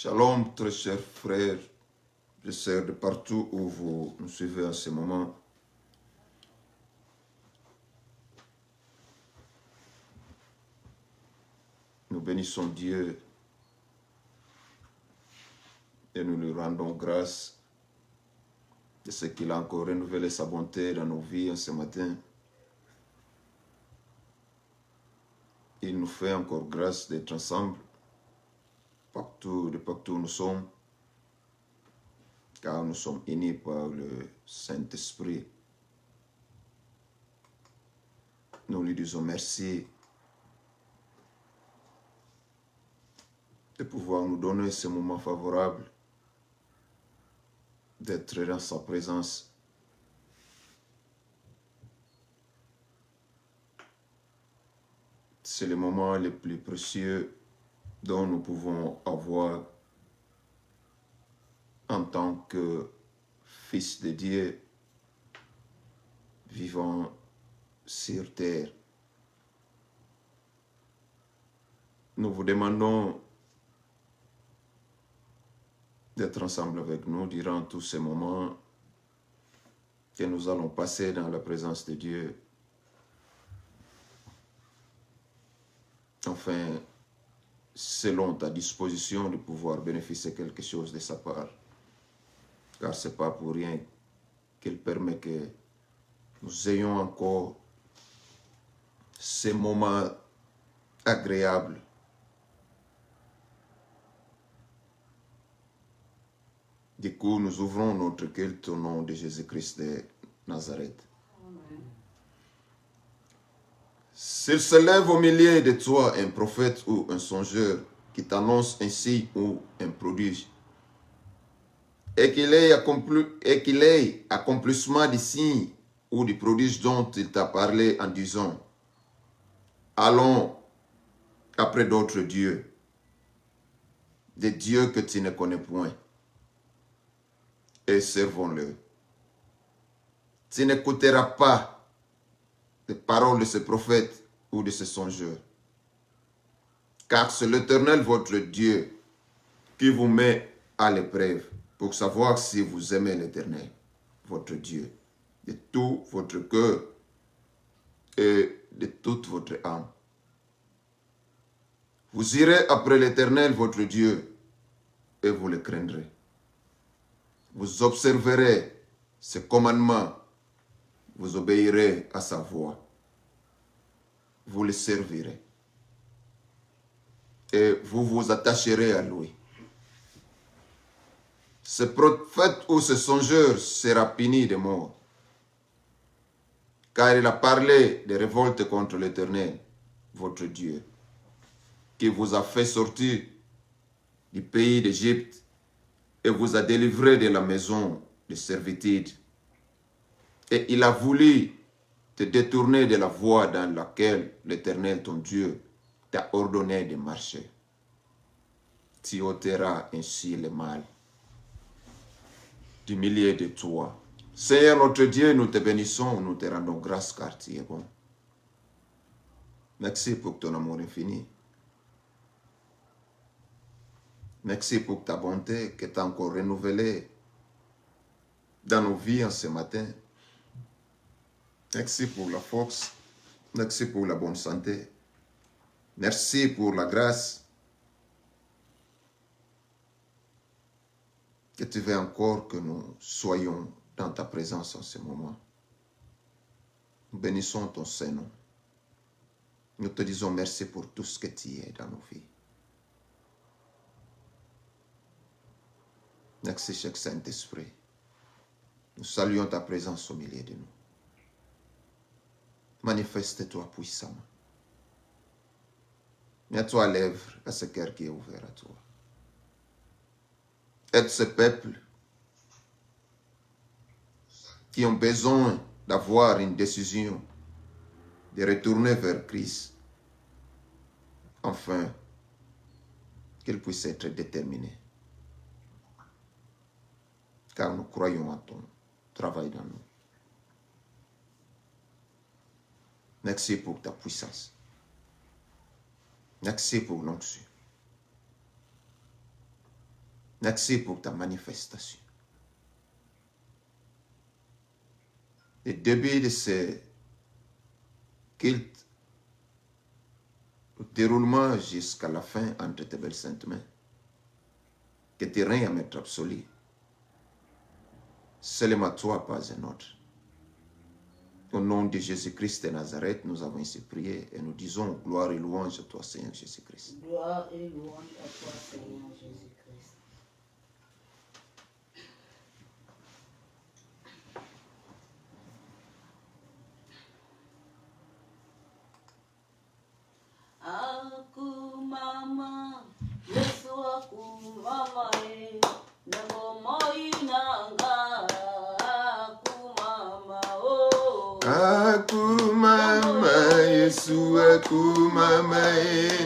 Shalom, très chers frères et sœurs de partout où vous nous suivez en ce moment. Nous bénissons Dieu et nous lui rendons grâce de ce qu'il a encore renouvelé sa bonté dans nos vies en ce matin. Il nous fait encore grâce d'être ensemble de partout où nous sommes, car nous sommes unis par le Saint-Esprit. Nous lui disons merci de pouvoir nous donner ce moment favorable, d'être dans sa présence. C'est le moment le plus précieux dont nous pouvons avoir en tant que fils de Dieu vivant sur terre. Nous vous demandons d'être ensemble avec nous durant tous ces moments que nous allons passer dans la présence de Dieu. Enfin, selon ta disposition de pouvoir bénéficier quelque chose de sa part. Car ce n'est pas pour rien qu'il permet que nous ayons encore ces moments agréables. Du coup, nous ouvrons notre culte au nom de Jésus-Christ de Nazareth. Amen. S'il se lève au milieu de toi un prophète ou un songeur qui t'annonce un signe ou un prodige, et qu'il ait accomplissement des signes ou des prodiges dont il t'a parlé en disant « Allons après d'autres dieux, des dieux que tu ne connais point, et servons-le. » Tu n'écouteras pas les paroles de ce prophète ou de ce songeur, car c'est l'Éternel votre Dieu qui vous met à l'épreuve pour savoir si vous aimez l'Éternel, votre Dieu, de tout votre cœur et de toute votre âme. Vous irez après l'Éternel, votre Dieu, et vous le craindrez. Vous observerez ses commandements, vous obéirez à sa voix, vous le servirez, et vous vous attacherez à lui. Ce prophète ou ce songeur sera puni de mort, car il a parlé de révolte contre l'Éternel, votre Dieu, qui vous a fait sortir du pays d'Égypte et vous a délivré de la maison de servitude. Et il a voulu te détourner de la voie dans laquelle l'Éternel, ton Dieu, t'a ordonné de marcher. Tu ôteras ainsi le mal du milieu de toi. Seigneur notre Dieu, nous te bénissons, nous te rendons grâce car tu es bon. Merci pour ton amour infini. Merci pour ta bonté que tu as encore renouvelée dans nos vies en ce matin. Merci pour la force. Merci pour la bonne santé. Merci pour la grâce que tu veux encore que nous soyons dans ta présence en ce moment. Nous bénissons ton Saint-Nom. Nous te disons merci pour tout ce que tu es dans nos vies. Merci, cher Saint-Esprit. Nous saluons ta présence au milieu de nous. Manifeste-toi puissamment. Mets-toi à l'œuvre à ce cœur qui est ouvert à toi. Aide ce peuple qui ont besoin d'avoir une décision, de retourner vers Christ, afin qu'ils puissent être déterminés. Car nous croyons à ton travail dans nous. Merci pour ta puissance. Merci pour l'onction. Merci pour ta manifestation. Le début de ce culte, le déroulement jusqu'à la fin entre tes belles saintes mains. Que tu règnes à maître absolu. Seulement toi, pas un autre. Au nom de Jésus-Christ de Nazareth, nous avons ainsi prié et nous disons gloire et louange à toi, Seigneur Jésus-Christ. Gloire et louange à toi, Seigneur Jésus-Christ. Akumama, Yesu akumama namomoinanga akumama oh. Akumama, Yesu akumama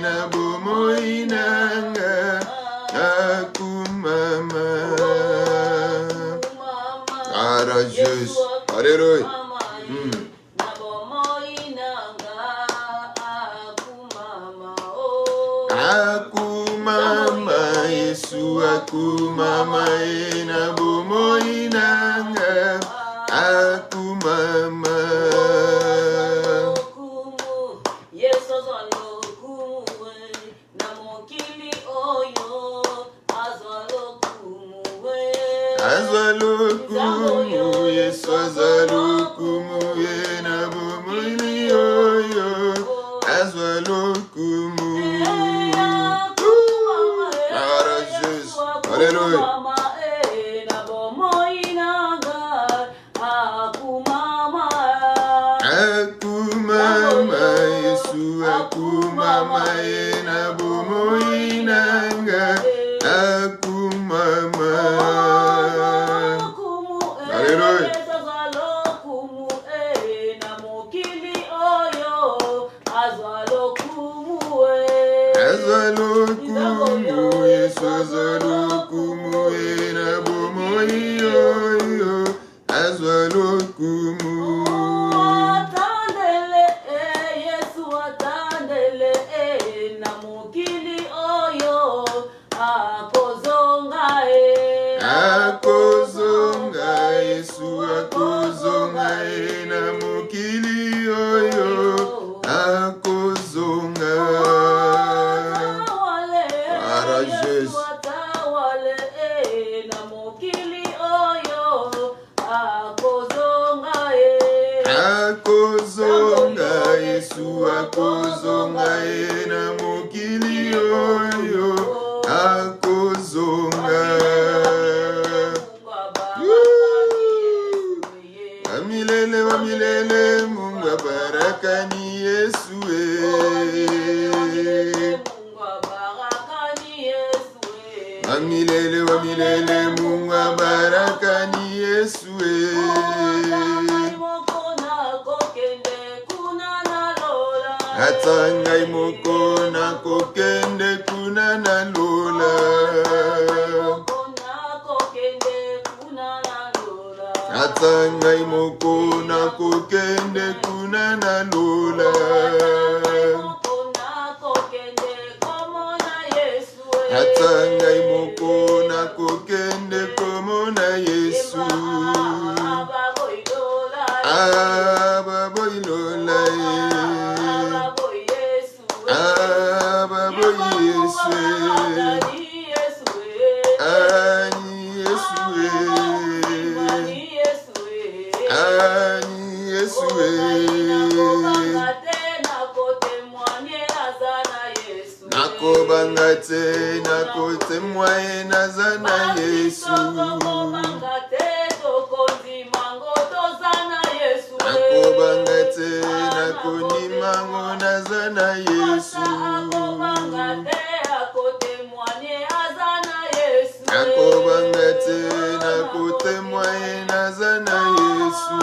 namomoinanga akumama. Ah, Jésus, alléluia. Akumama, Yesu akumama na bomoinanga akumama. Yesu azalokumu na mokili oyo azalokumu. Azalokumu, Yesu azalokumu na bomoini oyo azalokumu. Alléluia. Akumama, Yesu akumama na bomoinanga akumama. Alléluia. Azalokumu, Yesu azalokumu na bomoi oyo azalokumu. Atandele Yesu atandele na mokili oyo akozonga akozonga, Yesu akozonga na mokili oyo akozonga. Akozonga, Yesu akozonga na mokili oyo akozonga. Wamilele wamilele Mungu wa baraka ni Yesu Wamilele wamilele Mungu wa baraka ni Yesu Atangai moko na kokende kuna na lola. Atangai moko na kokende kuna na lola. Atangai moko na kokende komo na Yesu. Ababo ilola Ababo Yesu Ani Yesu Ani Yesu Nakobanga te nakote mwaye nazana Yesu Nakobanga te nakonimango nazana Yesu Nakobanga te nakote mwaye nazana Yesu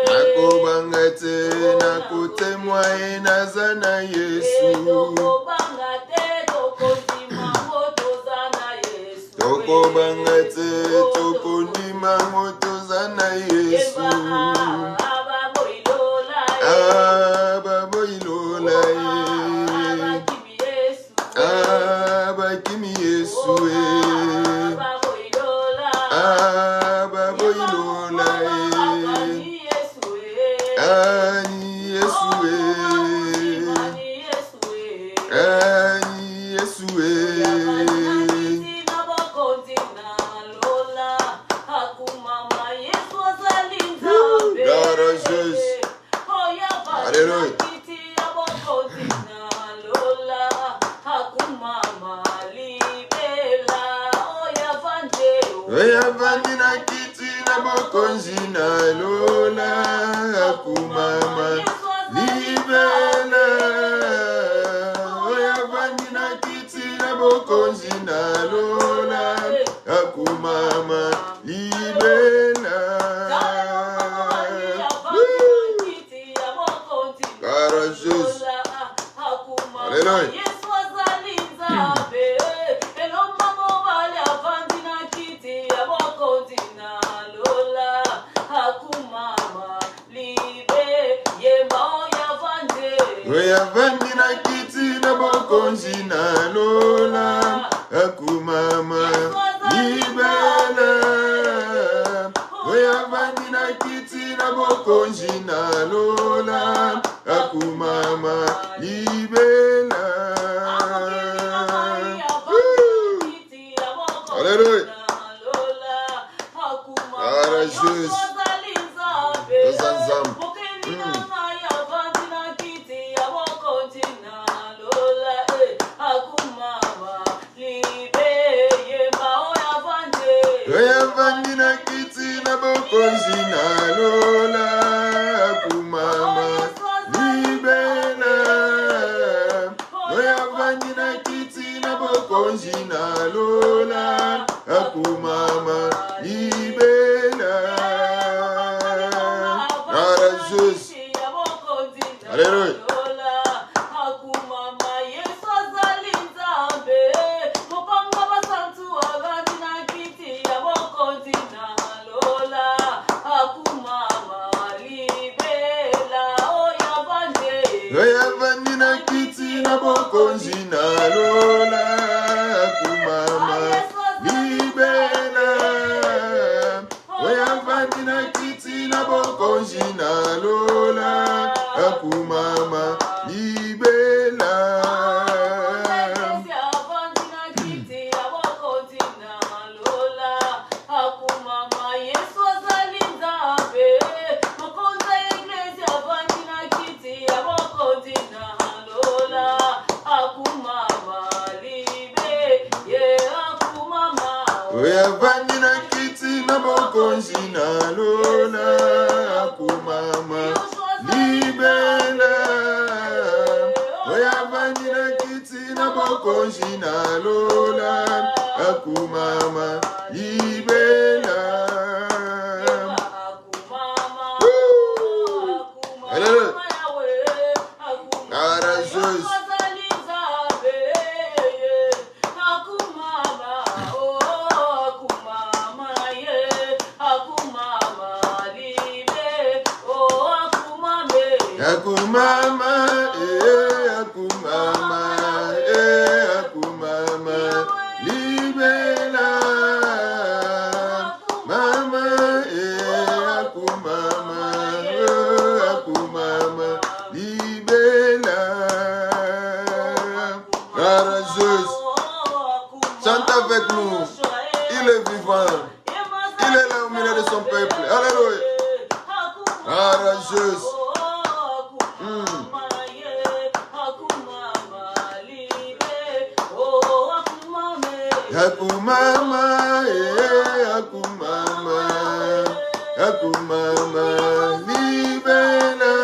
Nakobanga te nakote mwaye nazana Yesu Tokobanga te tokondima moto zana Yesu Ababo ilola Oya vandina kiti na bokonzi na lola akumama libela. Oya vandina kiti na bokonzi na lola akumama libela. Courageuse. Alléluia. Oya vandina kiti na bokonzi na lola akumama libela. Oya vandina kiti na bokonzi na lola akumama libela. Alléluia. Courageuse. Nous ensemble. Oya vandina kiti na bokonzi na lola akumama libela. Oya vandina kiti na bokonzi na lola akumama libela. Courageuse. Alléluia. Oya vandina kiti na bokonzi na lola akumama libela. Oya vandina kiti na bokonzi na lola akumama libela. Oya vandina kiti na bokonzi na lola akumama libela. Oya vandina kiti na bokonzi na lola akumama libela. Alléluia. Courageuse. Akumama, akumama, akumama, libela. Mama, akumama, akumama, libela. Courageuse. Chante avec nous. Il est vivant. Il est là au milieu de son peuple. Alléluia. Courageuse. Akumama, akumama, akumama, libela.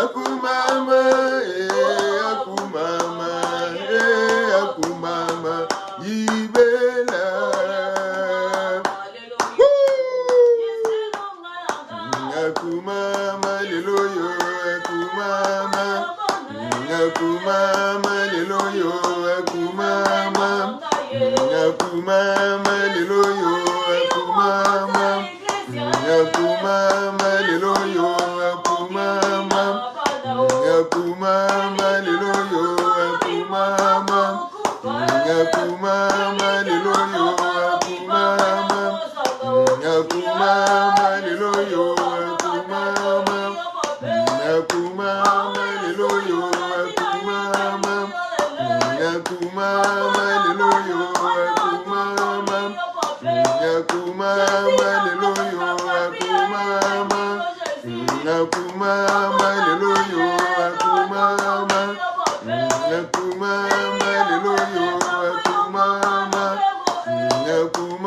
Akumama, akumama, akumama, libela. Akumama, leloyo, akumama, akumama, leloyo, akumama, akumama, leloyo, akumama, akumama, leloyo, akumama, akumama, leloyo, akumama, akumama, leloyo, akumama, akumama, leloyo, akumama, akumama, leloyo, akumama, akumama, leloyo, akumama, akumama, leloyo, akumama, akumama, leloyo, akumama, akumama, leloyo, akumama, akumama,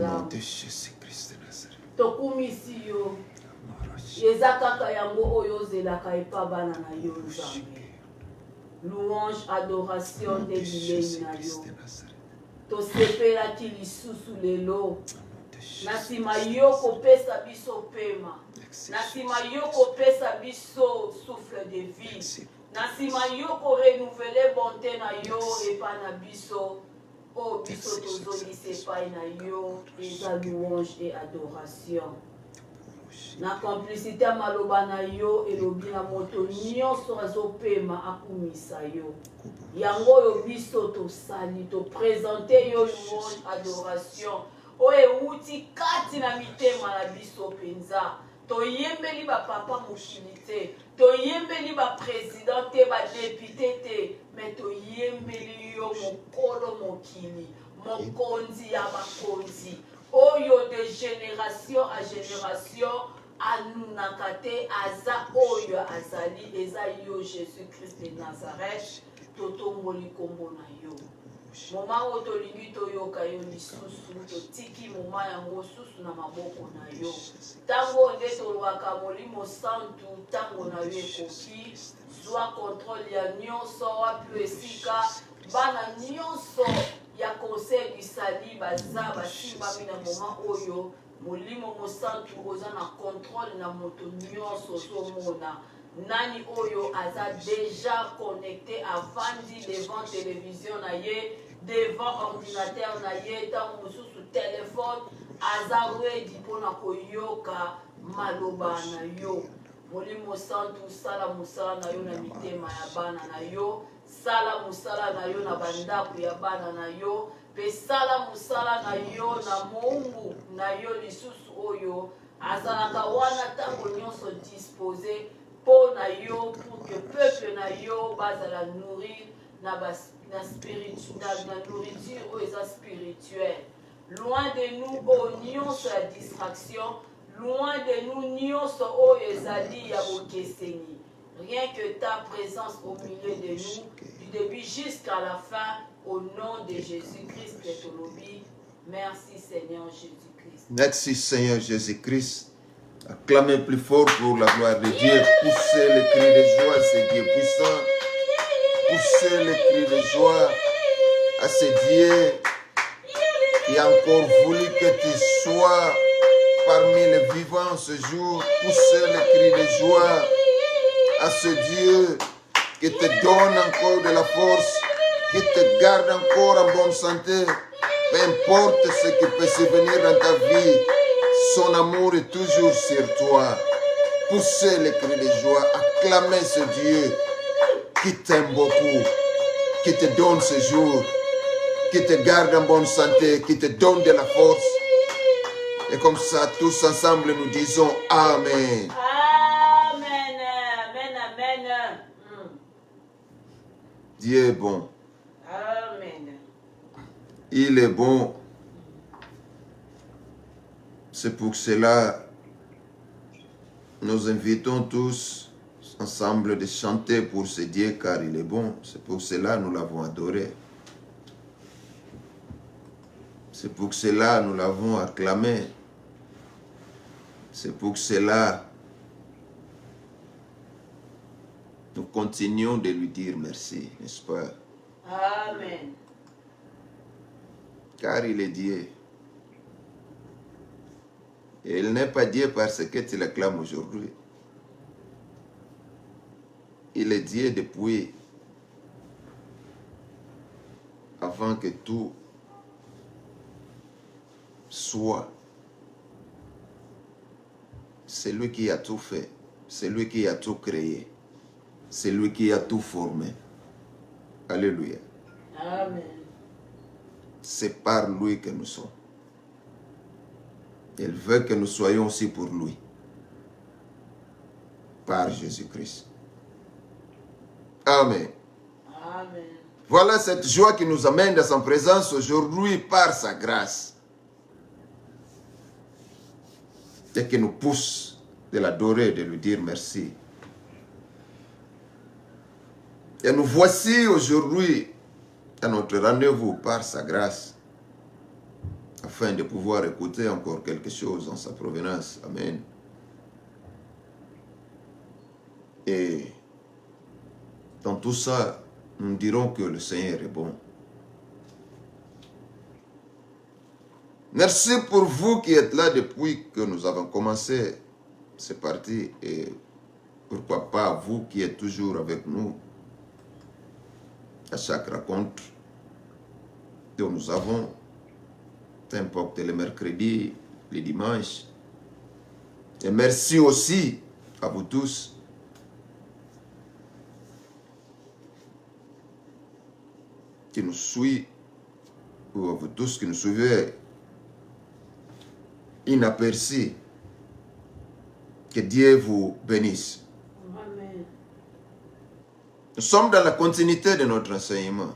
malamu. de Jésus-Christ de Nazareth. Tokumisi yo. Eza kaka yango oyo ozelaka epa bana na yo Nzambe. Louange, adoration de bilei na yo. Tosepelaki lisusu lelo. Na nsima yo kopesa biso pema. Na nsima yo kopesa biso souffle de vie. Na nsima yo korenouveler bonté na yo epa na biso. Oh biso tozongisa epai na yo. Eza louange et adoration. Na complicité ya maloba na yo elobi na moto nyonso azopema akumisa yo. Yango oyo biso tosali topresente yo louange adoration oyo ewuti kati na mitema na biso mpenza. Toyembeli bapapa mokili te, toyembeli baprésident te, badepute te, me toyembeli yo mokolo mokili, mokonzi ya bakonzi oyo de génération à génération anunaka te aza oyo azali eza yo Jésus-Christ de Nazareth. Totomboli kombo na yo. Moma oyo tolingi toyoka yo lisusu totiki moma yango susu na maboko na yo. Tango nde tolobaka molimo santu tango na yo ekoki zwa contrôle ya nyonso wapi esika bana nyonso ya conseil du sali baza basimbami na moma oyo molimo mosantu oza na contrôle na moto nyonso ozomona. Nani oyo aza déjà connecté avandi devant télévision na ye, devant ordinateur na ye, tango mosusu téléphone aza ready mpona koyoka maloba na yo. Molimo santu sala musala na yo na mitema ya bana na yo, sala musala na yo na bandako ya bana na yo, pe sala musala na yo na moumbu na yo lisusu oyo azalaka wana tango nyonso disposé pour na yo, pour que peuple na yo bazala nourrir na nourriture oyo eza spirituelle. Loin de nous oh nyonso ya distraction, loin de nous nyonso oyo ezali ya bokeseni. Rien que ta présence au milieu de nous, du début jusqu'à la fin, au nom de Jésus-Christ de Tolobi. Merci Seigneur Jésus-Christ. Merci Seigneur Jésus-Christ. Acclamez plus fort pour la gloire de Dieu. Poussez les cris de joie à ce Dieu puissant. Poussez les cris de joie à ce Dieu qui a encore voulu que tu sois parmi les vivants ce jour. Poussez les cris de joie à ce Dieu qui te donne encore de la force, qui te garde encore en bonne santé. Peu importe ce qui peut survenir dans ta vie, son amour est toujours sur toi. Poussez les cris de joie, acclamez ce Dieu qui t'aime beaucoup, qui te donne ce jour, qui te garde en bonne santé, qui te donne de la force. Et comme ça, tous ensemble, nous disons Amen. Amen, amen, amen. Dieu est bon. Amen. Il est bon. C'est pour cela nous invitons tous ensemble de chanter pour ce Dieu car il est bon. C'est pour cela nous l'avons adoré. C'est pour cela nous l'avons acclamé. C'est pour cela nous continuons de lui dire merci, n'est-ce pas? Amen. Car il est Dieu. Et il n'est pas Dieu parce que tu l'acclames aujourd'hui. Il est Dieu depuis avant que tout soit. C'est lui qui a tout fait. C'est lui qui a tout créé. C'est lui qui a tout formé. Alléluia. Amen. C'est par lui que nous sommes. Il veut que nous soyons aussi pour lui. Par Jésus-Christ. Amen. Amen. Voilà cette joie qui nous amène dans son présence aujourd'hui par sa grâce. Et qui nous pousse de l'adorer, de lui dire merci. Et nous voici aujourd'hui à notre rendez-vous par sa grâce, afin de pouvoir écouter encore quelque chose en sa provenance. Amen. Et dans tout ça, nous dirons que le Seigneur est bon. Merci pour vous qui êtes là depuis que nous avons commencé. C'est parti. Et pourquoi pas vous qui êtes toujours avec nous à chaque rencontre dont nous avons, n'importe les mercredis, les dimanches. Et merci aussi à vous tous qui nous suivent, ou à vous tous qui nous suivez inaperçus. Que Dieu vous bénisse. Amen. Nous sommes dans la continuité de notre enseignement.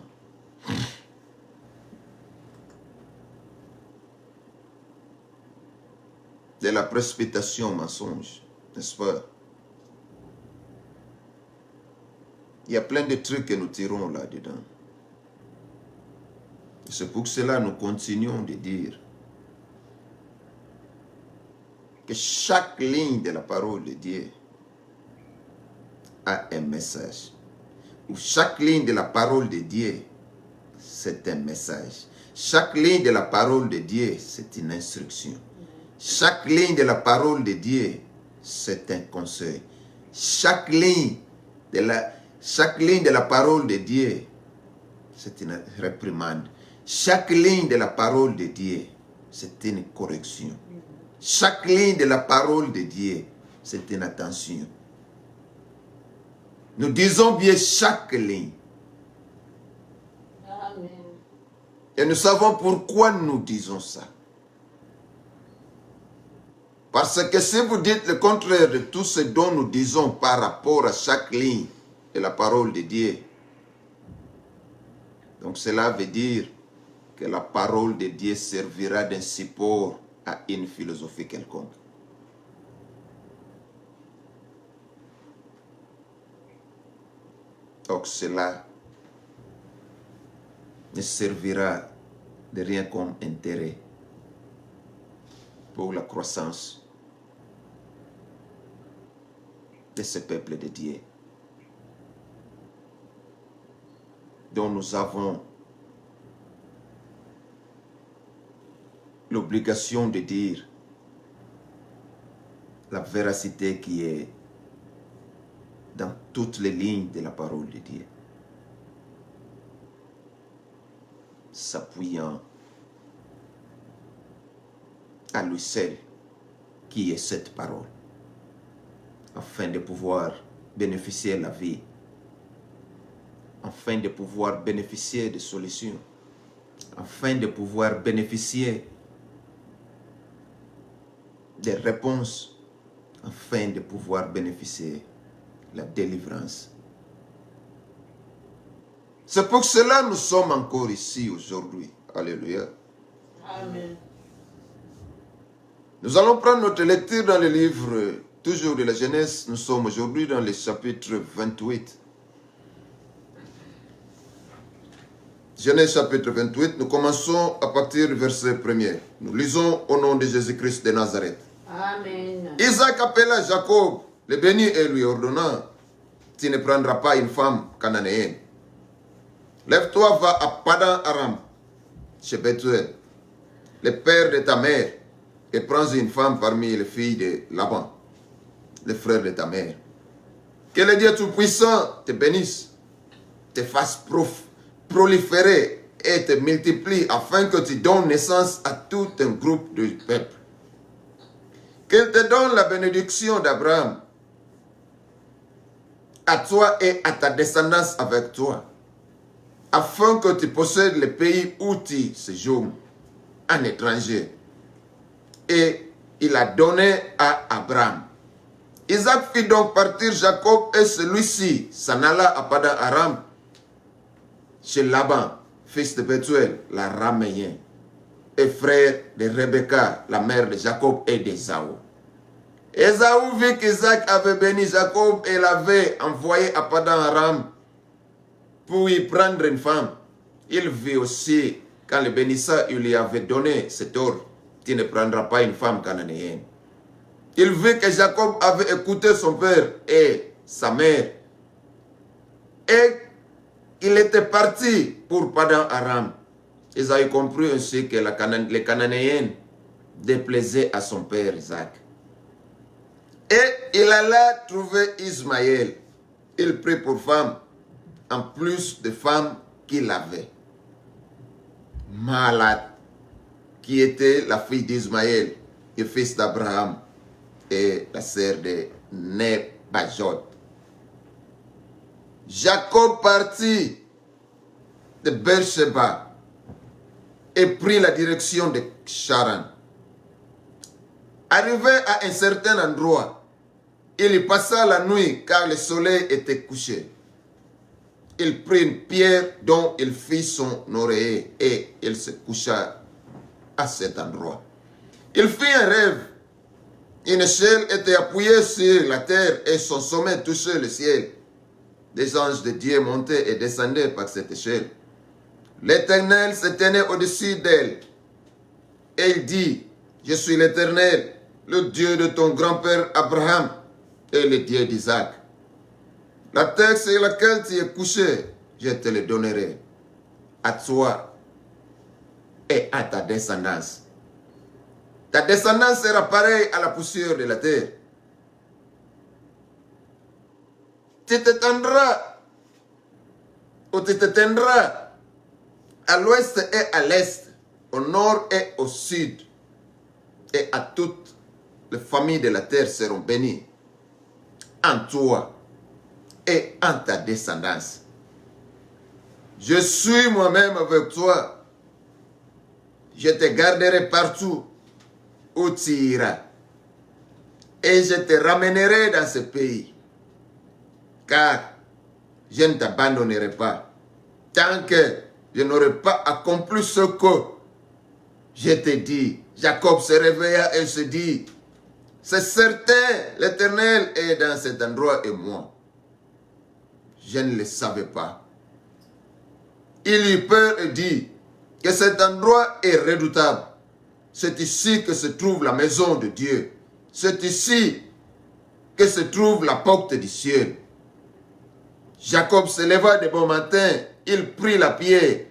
De la précipitation mensonge, n'est-ce pas? Il y a plein de trucs que nous tirons là-dedans. C'est pour cela que nous continuons de dire que chaque ligne de la parole de Dieu a un message. Ou chaque ligne de la parole de Dieu, c'est un message. Chaque ligne de la parole de Dieu, c'est une instruction. Chaque ligne de la parole de Dieu, c'est un conseil. Chaque ligne de la parole de Dieu, c'est une réprimande. Chaque ligne de la parole de Dieu, c'est une correction. Chaque ligne de la parole de Dieu, c'est une attention. Nous disons bien chaque ligne. Amen. Et nous savons pourquoi nous disons ça. Parce que si vous dites le contraire de tout ce dont nous disons par rapport à chaque ligne de la parole de Dieu, donc cela veut dire que la parole de Dieu servira d'un support à une philosophie quelconque. Donc cela ne servira de rien comme intérêt pour la croissance de ce peuple de Dieu, dont nous avons l'obligation de dire la véracité qui est dans toutes les lignes de la parole de Dieu, s'appuyant à lui seul qui est cette parole, afin de pouvoir bénéficier de la vie, afin de pouvoir bénéficier des solutions, afin de pouvoir bénéficier des réponses, afin de pouvoir bénéficier de la délivrance. C'est pour cela que nous sommes encore ici aujourd'hui. Alléluia. Amen. Nous allons prendre notre lecture dans le livre, toujours de la Genèse. Nous sommes aujourd'hui dans le chapitre 28. Genèse chapitre 28, nous commençons à partir du verset 1er. Nous lisons au nom de Jésus-Christ de Nazareth. Amen. Isaac appela Jacob, le bénit et lui ordonna, tu ne prendras pas une femme cananéenne. Lève-toi, va à Padan Aram, chez Bethuel, le père de ta mère, et prends une femme parmi les filles de Laban, le frère de ta mère. Que le Dieu Tout-Puissant te bénisse, te fasse proliférer et te multiplie, afin que tu donnes naissance à tout un groupe de peuples. Qu'il te donne la bénédiction d'Abraham, à toi et à ta descendance avec toi, afin que tu possèdes le pays où tu séjournes, en étranger. Et il a donné à Abraham. Isaac fit donc partir Jacob et celui-ci s'en alla à Padan Aram, chez Laban, fils de Bethuel, l'Araméen, et frère de Rebecca, la mère de Jacob et d'Ésaü. Ésaü vit qu'Isaac avait béni Jacob et l'avait envoyé à Padan Aram pour y prendre une femme. Il vit aussi quand le bénissant il lui avait donné cet ordre, tu ne prendras pas une femme cananéenne. Il vit que Jacob avait écouté son père et sa mère. Et il était parti pour Padan Aram. Ils avaient compris ainsi que les Cananéennes déplaisaient à son père Isaac. Et il alla trouver Ismaël. Il prit pour femme, en plus de femmes qu'il avait. Mahalat, qui était la fille d'Ismaël, le fils d'Abraham, et la sœur de Nebajot. Jacob partit de Beersheba et prit la direction de Charan. Arrivé à un certain endroit, il y passa la nuit car le soleil était couché. Il prit une pierre dont il fit son oreiller et il se coucha à cet endroit. Il fit un rêve. Une échelle était appuyée sur la terre et son sommet touchait le ciel. Des anges de Dieu montaient et descendaient par cette échelle. L'Éternel se tenait au-dessus d'elle. Et il dit, je suis l'Éternel, le Dieu de ton grand-père Abraham et le Dieu d'Isaac. La terre sur laquelle tu es couché, je te le donnerai à toi et à ta descendance. Ta descendance sera pareille à la poussière de la terre. Tu t'étendras ou tu t'étendras à l'ouest et à l'est, au nord et au sud, et à toutes les familles de la terre seront bénies en toi et en ta descendance. Je suis moi-même avec toi. Je te garderai partout où tu iras. Et je te ramènerai dans ce pays. Car je ne t'abandonnerai pas. Tant que je n'aurai pas accompli ce que je t'ai dit. Jacob se réveilla et se dit, c'est certain, l'Éternel est dans cet endroit et moi. Je ne le savais pas. Il eut peur et dit que cet endroit est redoutable. C'est ici que se trouve la maison de Dieu. C'est ici que se trouve la porte du ciel. Jacob se leva de bon matin. Il prit la pierre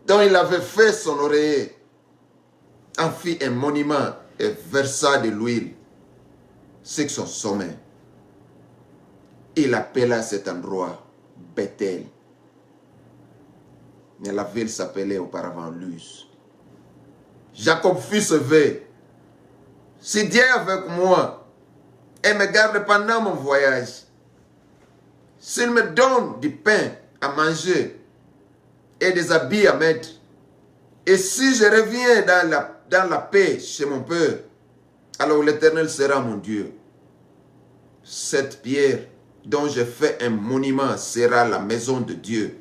dont il avait fait son oreiller, en fit un monument et versa de l'huile sur son sommet. Il appela cet endroit Bethel. Mais la ville s'appelait auparavant Luz. Jacob fit ce vœu. Si Dieu est avec moi et me garde pendant mon voyage, s'il me donne du pain à manger et des habits à mettre, et si je reviens dans la paix chez mon père, alors l'Éternel sera mon Dieu. Cette pierre dont je fais un monument sera la maison de Dieu.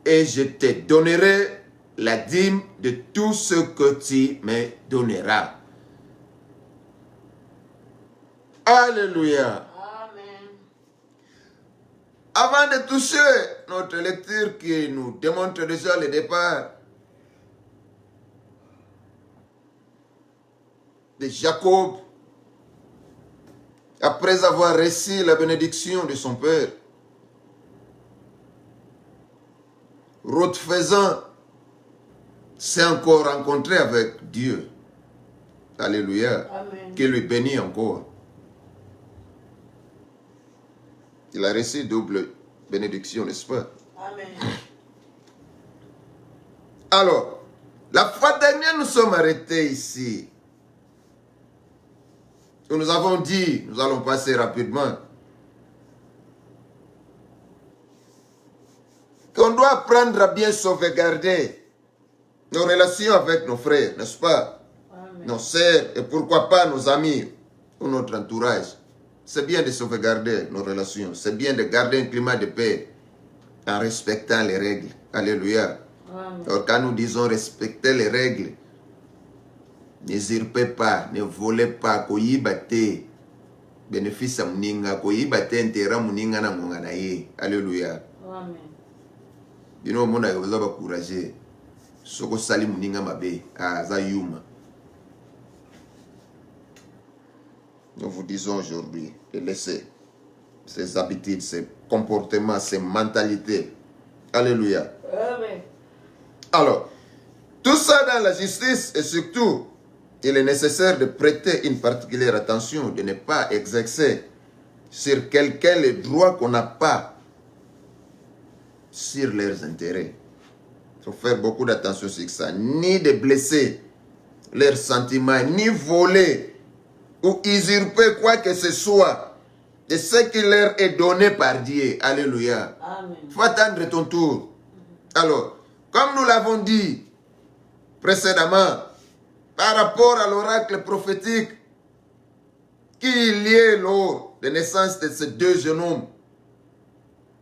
Et je te donnerai la dîme de tout ce que tu me donneras. Alléluia. Amen. Avant de toucher notre lecture qui nous démontre déjà le départ de Jacob, après avoir reçu la bénédiction de son père, route faisant, s'est encore rencontré avec Dieu. Alléluia. Amen. Qui lui bénit encore. Il a reçu double bénédiction, n'est-ce pas? Amen. Alors, la fois dernière, nous sommes arrêtés ici. Nous avons dit, nous allons passer rapidement, qu'on doit apprendre à bien sauvegarder nos relations avec nos frères, n'est-ce pas? Amen. Nos sœurs et pourquoi pas nos amis ou notre entourage. C'est bien de sauvegarder nos relations. C'est bien de garder un climat de paix en respectant les règles. Alléluia. Amen. Alors quand nous disons respecter les règles, n'usurpez pas, ne volez pas, koyibate, bénéfice à muninga, koyibate intérêt muninga na mungana ye. Alléluia. Amen. bino mona vous avez encouragé soko sali muninga mabe za yuma. Nous vous disons aujourd'hui de laisser ces habitudes, ces comportements, ces mentalités. Alléluia. Amen. Alors, tout ça dans la justice et surtout, il est nécessaire de prêter une particulière attention, de ne pas exercer sur quelqu'un les droits qu'on n'a pas sur leurs intérêts. Il faut faire beaucoup d'attention sur ça. Ni de blesser leurs sentiments, ni voler ou usurper quoi que ce soit de ce qui leur est donné par Dieu. Alléluia. Amen. Il faut attendre ton tour. Alors, comme nous l'avons dit précédemment, par rapport à l'oracle prophétique qui est lié lors de naissance de ces deux jeunes hommes,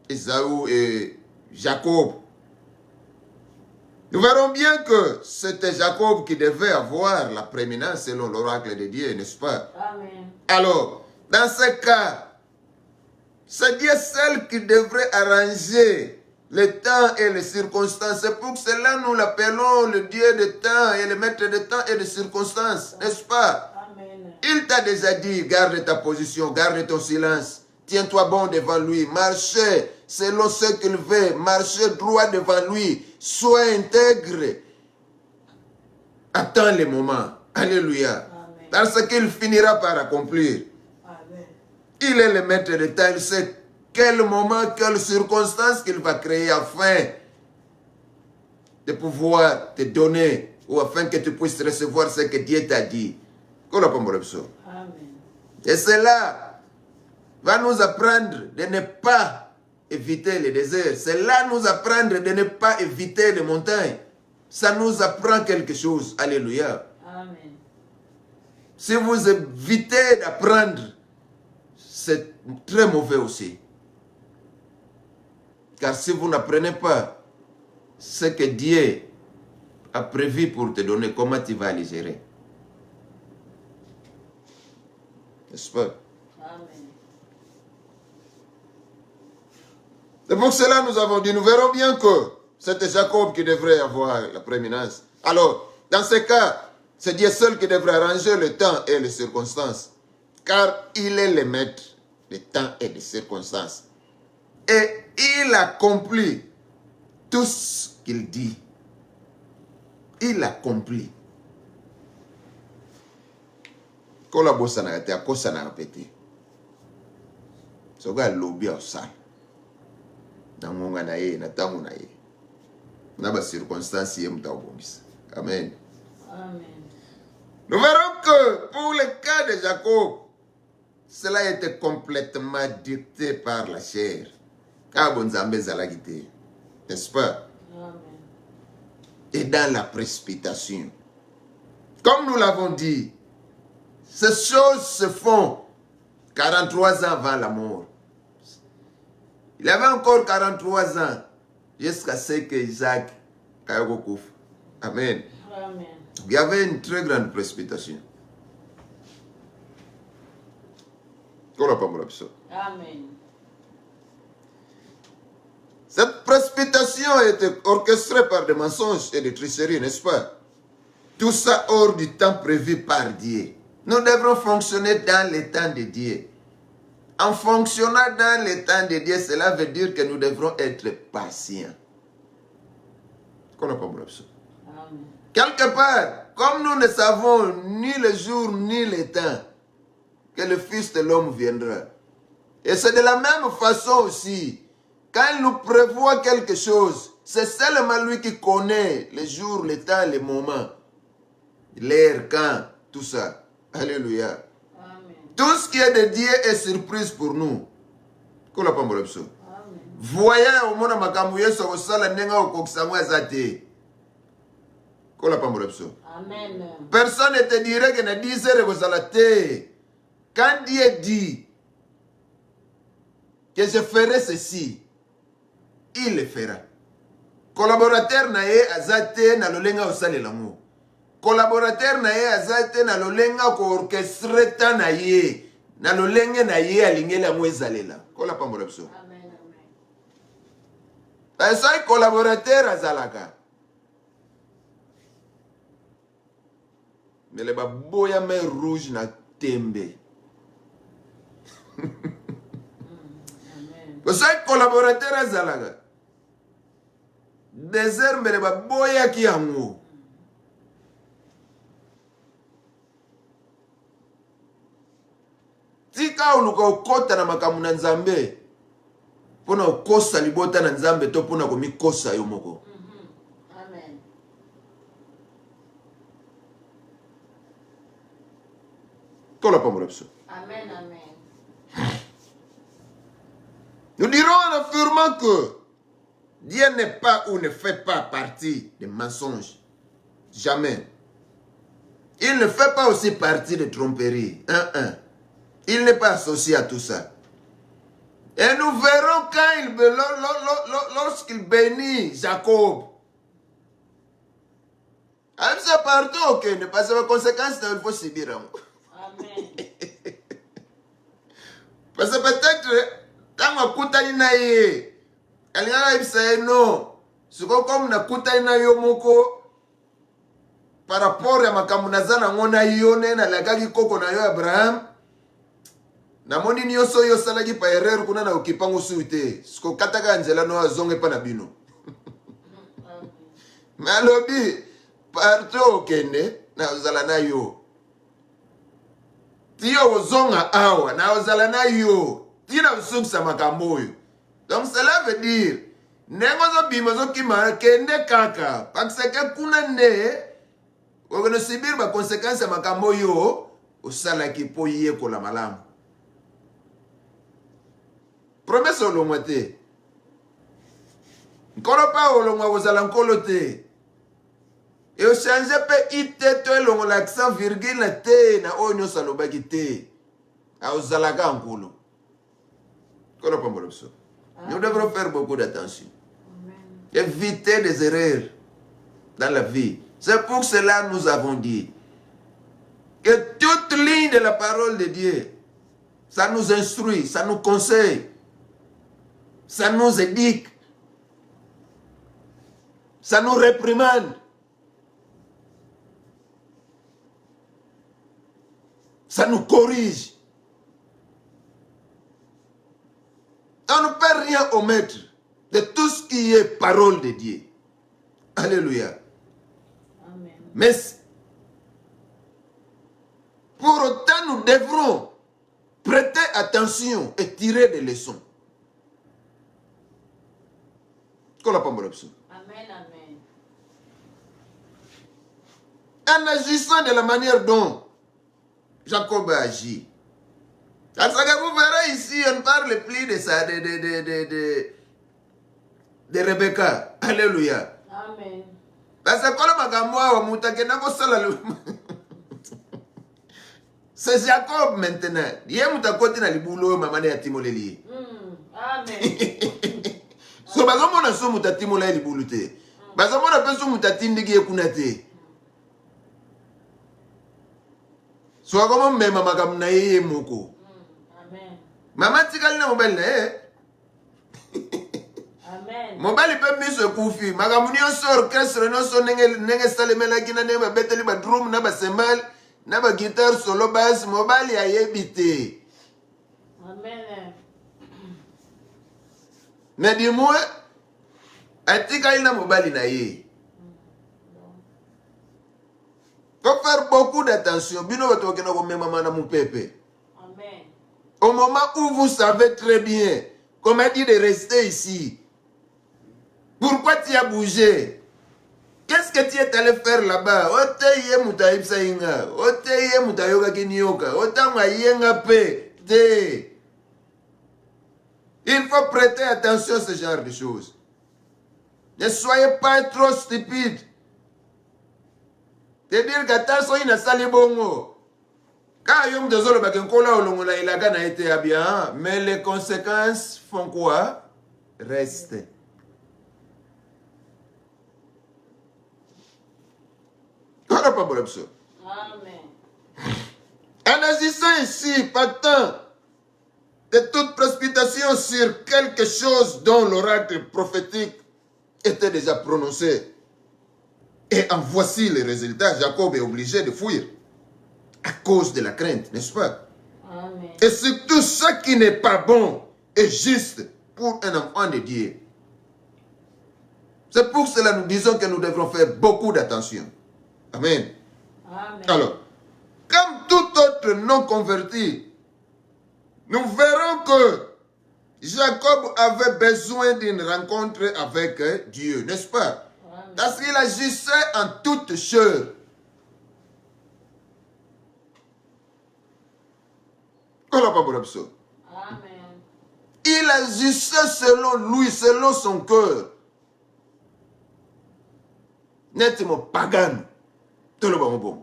Ésaü et Jacob, nous verrons bien que c'était Jacob qui devait avoir la prééminence selon l'oracle de Dieu, n'est-ce pas? Amen. Alors, dans ce cas, c'est Dieu seul qui devrait arranger le temps et les circonstances. C'est pour cela nous l'appelons le Dieu de temps et le maître de temps et de circonstances, n'est-ce pas? Amen. Il t'a déjà dit, garde ta position, garde ton silence, tiens-toi bon devant lui, marchez selon ce qu'il veut, marchez droit devant lui, sois intègre. Attends le moment. Alléluia. Amen. Parce qu'il finira par accomplir. Amen. Il est le maître de temps, il sait quel moment, quelle circonstance qu'il va créer afin de pouvoir te donner ou afin que tu puisses recevoir ce que Dieu t'a dit. Amen. Et cela va nous apprendre de ne pas éviter les déserts. Cela nous apprendre de ne pas éviter les montagnes. Ça nous apprend quelque chose. Alléluia. Amen. Si vous évitez d'apprendre, c'est très mauvais aussi. Car si vous n'apprenez pas ce que Dieu a prévu pour te donner, comment tu vas les gérer? N'est-ce pas? Amen. C'est pour cela que nous avons dit, nous verrons bien que c'était Jacob qui devrait avoir la prééminence. Alors, dans ce cas, c'est Dieu seul qui devrait arranger le temps et les circonstances. Car il est le maître des temps et des circonstances. Et il accomplit tout ce qu'il dit. Il accomplit. Quand la bosse n'a été à cause n'a répété. Ce gars lobby au sale. Dans mon anaïe, na tangu naïe. Na ba circonstance yem ta obomisa. Amen. Amen. Nous verrons que pour le cas de Jacob, cela a été complètement dicté par la chair. N'est-ce pas? Amen. Et dans la précipitation. Comme nous l'avons dit, ces choses se font 43 ans avant la mort. Il avait encore 43 ans jusqu'à ce que Isaac Kayagokouf. Amen. Amen. Il y avait une très grande précipitation. Amen. Cette précipitation a été orchestrée par des mensonges et des tricheries, n'est-ce pas? Tout ça hors du temps prévu par Dieu. Nous devrons fonctionner dans le temps de Dieu. En fonctionnant dans le temps de Dieu, cela veut dire que nous devrons être patients. Amen. Quelque part, comme nous ne savons ni le jour ni le temps que le Fils de l'homme viendra. Et c'est de la même façon aussi, quand il nous prévoit quelque chose, c'est seulement lui qui connaît le jour, le temps, le moment, l'heure, quand, tout ça. Alléluia. Amen. Tout ce qui est de Dieu est surprise pour nous. Amen. Voyons au monde makambu yeso ko sala nenga okokisangwa azate. Amen. Personne ne te dirait que na 10 heures ko sala te. Quand Dieu dit que je ferai ceci, il le fera. Collaborateur na ye azate na lolenga osalela mo. Collaborateur na ye azate na lolenga ko orchestre na ye. Na lolenge na ye alingela mo ezalela. Kola pambola biso. Amen. Ça est collaborateur à Zalaka. Mais les baboya main rouge na tembe. Ça est collaborateur à Zalaka. Désert mais les baboya qui en haut. Tika uluka ukota na makamu na nzambe. Pona ukosa libota na nzambe to pona komikosa yo moko. Amen. Kola pamorapso. Amen, amen. Nous dirons en affirmant que Dieu n'est pas ou ne fait pas partie des mensonges. Jamais. Il ne fait pas aussi partie des tromperies. Il n'est pas associé à tout ça. Et nous verrons lorsqu'il bénit Jacob. Même ça partout, ok, ne pas savoir conséquences, il faut subir. Amen. Parce que peut-être, tant que kutani na ye, alingana ibisa no, suko comme na kutani na yo moko, par rapport à makambo nazana ngona yone na lagaki koko na yo Abraham, na moni nyonso yo salaki pa erreur kuna na okipango suite, suko kataka nzela no azonge pa na bino. Malobi, partout okende, na ozala na yo. Tiyo ozonga awa, na ozala na yo. Tina usuksa makambo yo. Donc cela veut dire, nengo zo bima zo kima kende kaka, parce que kuna ne, ogono subir ba conséquence makambo yo, osala ki po ye ko la malamu. Promesse olongwa te. Nkolo pa olongwa ozala nkolo te. Et au changer pe ite to elongo l'accent virgule te na onyo salobaki te. A ozalaka nkolo. Kono pa mbolopso. Nous devrons faire beaucoup d'attention. Éviter des erreurs dans la vie. C'est pour cela que nous avons dit que toute ligne de la parole de Dieu, ça nous instruit, ça nous conseille, ça nous éduque, ça nous réprimande, ça nous corrige. On ne peut rien omettre de tout ce qui est parole de Dieu. Alléluia. Amen. Mais pour autant, nous devrons prêter attention et tirer des leçons. Amen, amen. En agissant de la manière dont Jacob a agi. Parce que vous verrez ici, on ne parle plus de ça, de Rebecca. Alléluia. Amen. Parce que c'est Jacob maintenant. Amen. So bazomona so mutatimola libulute. Bazomona peso mutatindiki ekunate. So akomo mema makamna yeye moko. Amen. Mama tikali na mobile na Amen. Mobile pe miso kufi. Makamuni onso orchestre no so nenge salemela kina ne ba beteli ba drum na ba cymbal na ba guitar solo bass mobile ya yebite. Amen. Mais dis-moi, atika ina mobile na ye. Faut faire beaucoup d'attention. Bino bato kena ko mema mana mu pepe. Amen. Au moment où vous savez très bien comment dire de rester ici. Pourquoi tu as bougé? Qu'est-ce que tu es allé faire là-bas? Oteye mutaib sainga, oteye mutayoga kinyoka, otanga yenga pe te. Il faut prêter attention à ce genre de choses. Ne soyez pas trop stupide. De dire que attention, il n'a sali bongo. Quand yom de zolo bakenkola olongola ilaga na été bien, mais les conséquences font quoi? Restent. Amen. En agissant ici, partant de toute précipitation sur quelque chose dont l'oracle prophétique était déjà prononcé. Et en voici les résultats. Jacob est obligé de fuir à cause de la crainte, n'est-ce pas? Amen. Et surtout ce qui n'est pas bon et juste pour un enfant de Dieu. C'est pour cela que nous disons que nous devrons faire beaucoup d'attention. Amen. Amen. Alors, comme tout autre non converti, nous verrons que Jacob avait besoin d'une rencontre avec Dieu, n'est-ce pas? Amen. Parce qu'il agissait en toutes choses. Amen. Il agissait selon lui, selon son cœur. Nettement pagan. Tout le monde bon.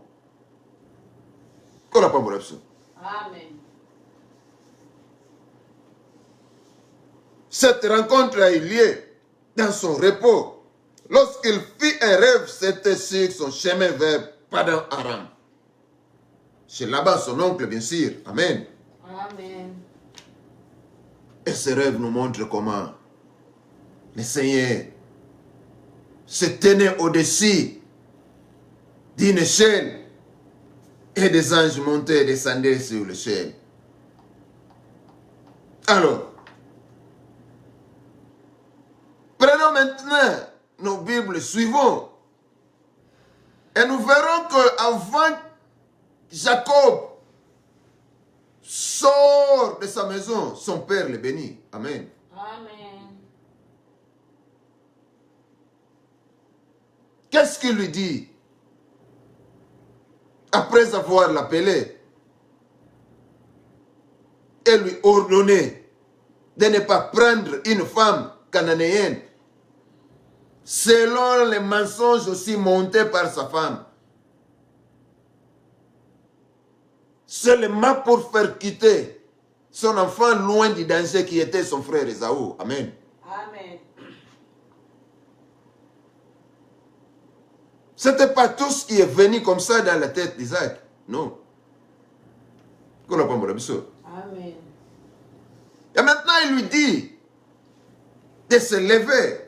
Amen. Cette rencontre a eu lieu dans son repos. Lorsqu'il fit un rêve, c'était sur son chemin vers Padan Aram. Chez Laban, son oncle, bien sûr. Amen. Amen. Et ce rêve nous montre comment le Seigneur se tenait au-dessus d'une échelle et des anges montaient et descendaient sur l'échelle. Alors, prenons maintenant nos Bibles, suivons. Et nous verrons qu'avant Jacob sort de sa maison, son père le bénit. Amen. Amen. Qu'est-ce qu'il lui dit? Après avoir l'appelé et lui ordonné de ne pas prendre une femme cananéenne selon les mensonges aussi montés par sa femme. Seulement pour faire quitter son enfant loin du danger qui était son frère Esaü. Amen. Amen. Ce n'était pas tout ce qui est venu comme ça dans la tête d'Isaac. Non. Amen. Et maintenant, il lui dit de se lever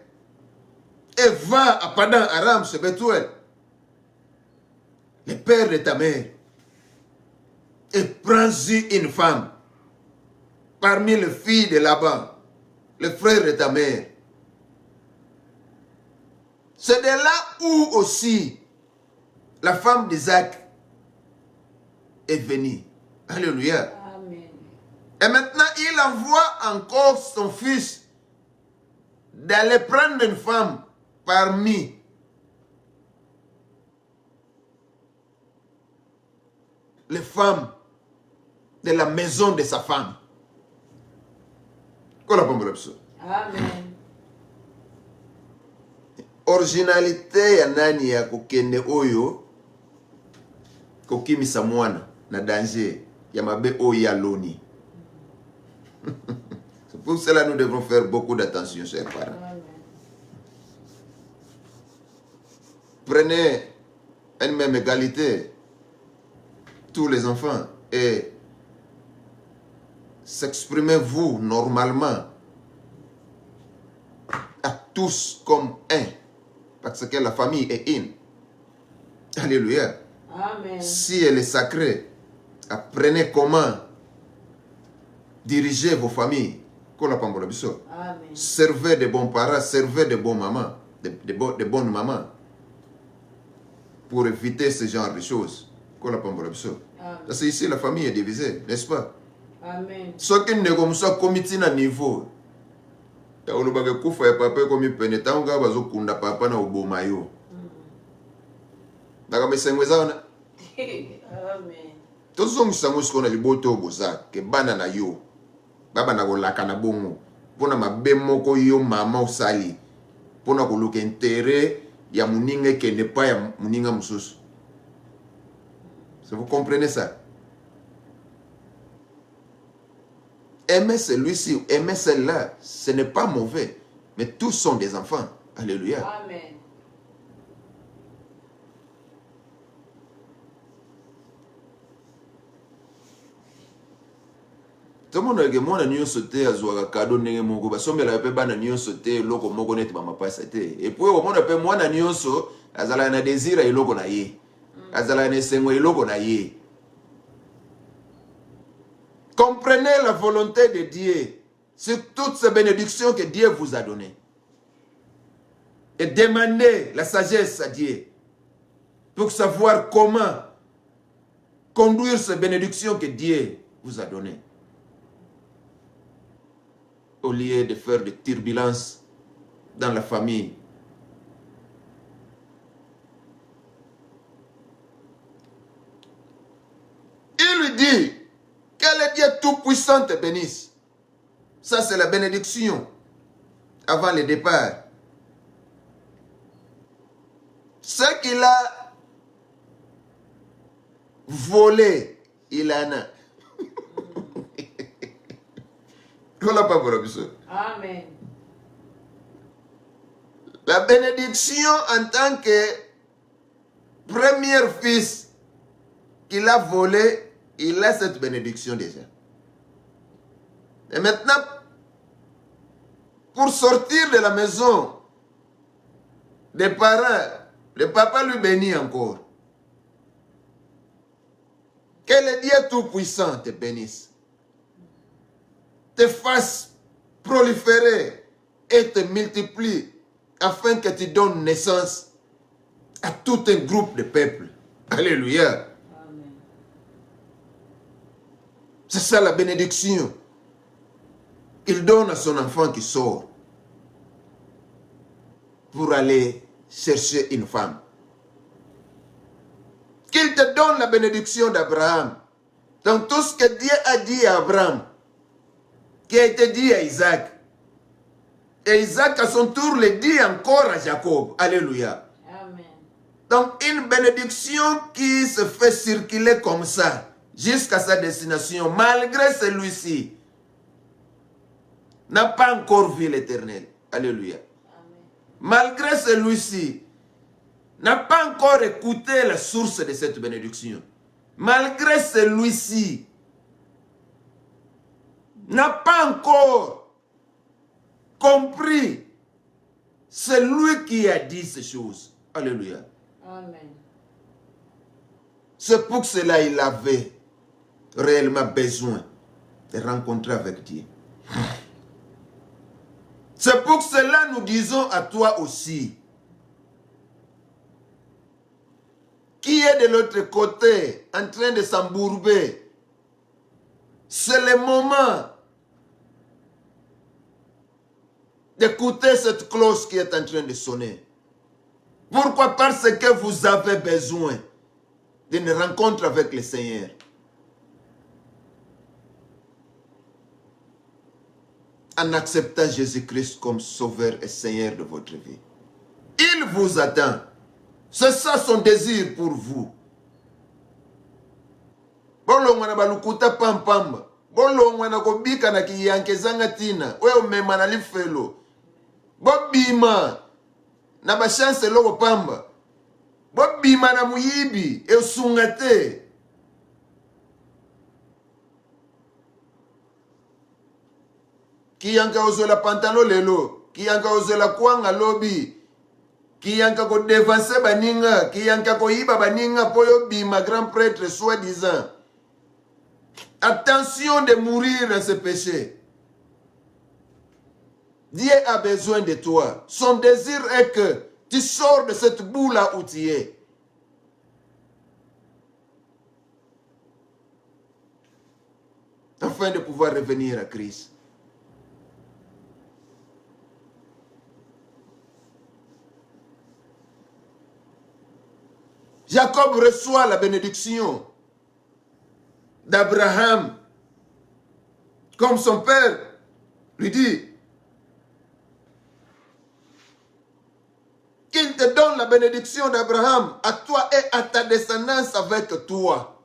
et va à Padan Aram, chez Bethuel, le père de ta mère, et prends-y une femme parmi les filles de Laban, le frère de ta mère. C'est de là où aussi la femme d'Isaac est venue. Alléluia. Amen. Et maintenant, il envoie encore son fils d'aller prendre une femme parmi les femmes de la maison de sa femme. Amen. Originalité ya nani ya kokende oyo kokimisa mwana na danger ya mabe oyo ya loni. C'est pour cela que nous devons faire beaucoup d'attention, chers parents. Amen. Prenez une même égalité, tous les enfants, et s'exprimez-vous normalement à tous comme un, parce que la famille est une. Alléluia. Amen. Si elle est sacrée, apprenez comment diriger vos familles. Amen. Servez de bons parents, servez de bons mamans, de bonnes mamans, pour éviter ce genre de choses. Parce que ici, la famille est divisée, n'est-ce pas? Amen. Ce qui n'est comme ça, comité à niveau. Ya olobaka kufa ya papa komi pene tanga bazo kunda papa na oboma yo. Daga mesengwe zaona. Amen. Tozongi sango sikona liboto boza ke bana na yo. Baba na kolaka na bongo. Pona mabe moko yo mama osali. Pona koluka intérêt ya muninga ke ne pas ya muninga mususu. Vous comprenez ça? Aimer celui-ci, aimer celle-là, ce n'est pas mauvais. Mais tous sont des enfants. Alléluia. Amen. tomono ke mwana nyonso te azwaka kado ndenge moko basombela pe bana nyonso te eloko moko neti bamapasa te epui omona pe mwana nyonso azalaka na désira eloko na ye azalaka na esengo eloko na ye. Comprenez la volonté de Dieu sur toutes ces bénédictions que Dieu vous a données et demandez la sagesse à Dieu pour savoir comment conduire ces bénédictions que Dieu vous a données. Au lieu de faire des turbulences dans la famille. Il lui dit que le Dieu Tout-Puissant te bénisse. Ça, c'est la bénédiction avant le départ. Ce qu'il a volé, il en a. Amen. La bénédiction en tant que premier fils qu'il a volé, il a cette bénédiction déjà. Et maintenant, pour sortir de la maison des parents, le papa lui bénit encore. Que le Dieu Tout-Puissant te bénisse, te fasse proliférer et te multiplie afin que tu donnes naissance à tout un groupe de peuples. Alléluia. Amen. C'est ça la bénédiction qu'il donne à son enfant qui sort pour aller chercher une femme. Qu'il te donne la bénédiction d'Abraham. Donc tout ce que Dieu a dit à Abraham, qui a été dit à Isaac. Et Isaac à son tour le dit encore à Jacob. Alléluia. Amen. Donc une bénédiction qui se fait circuler comme ça jusqu'à sa destination, malgré celui-ci, n'a pas encore vu l'Éternel. Alléluia. Amen. Malgré celui-ci, n'a pas encore écouté la source de cette bénédiction. Malgré celui-ci, n'a pas encore compris celui qui a dit ces choses. Alléluia. Amen. C'est pour cela qu'il avait réellement besoin de rencontrer avec Dieu. C'est pour cela nous disons à toi aussi, qui est de l'autre côté en train de s'embourber, c'est le moment d'écouter cette cloche qui est en train de sonner. Pourquoi? Parce que vous avez besoin d'une rencontre avec le Seigneur. En acceptant Jésus-Christ comme Sauveur et Seigneur de votre vie. Il vous attend. C'est ça son désir pour vous. Bolongwana balukuta pampamba. Bolongwana kobika na kiyanke zanga tina. Wewe mema na lifelo. Bobima na bachance loko pamba. Bobima na muyibi e usungate. Kiyanka ozola pantalon lelo, kiyanka ozola kwanga lobi. Kiyanka ko devancer baninga, kiyanka ko yiba baninga poyo bima grand prêtre soi-disant. Attention de mourir dans ce péché. Dieu a besoin de toi. Son désir est que tu sors de cette boue-là où tu es. Afin de pouvoir revenir à Christ. Jacob reçoit la bénédiction d'Abraham. Comme son père lui dit qu'il te donne la bénédiction d'Abraham à toi et à ta descendance avec toi.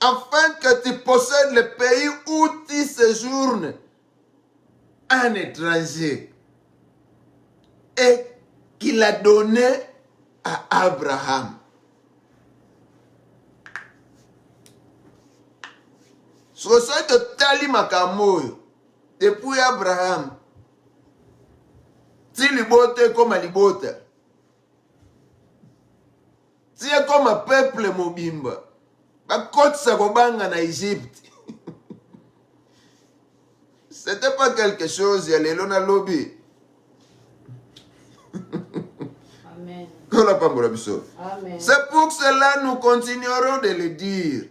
Afin que tu possèdes le pays où tu séjournes un étranger. Et qu'il a donné à Abraham. So ça totali makamoyo. Depuis Abraham. Ti libote comme libota. Ti comme un peuple mobimba. Ba kotsa kobanga na Égypte. C'était pas quelque chose, il y a les lona lobby. Amen. Amen. C'est pour cela nous continuerons de le dire.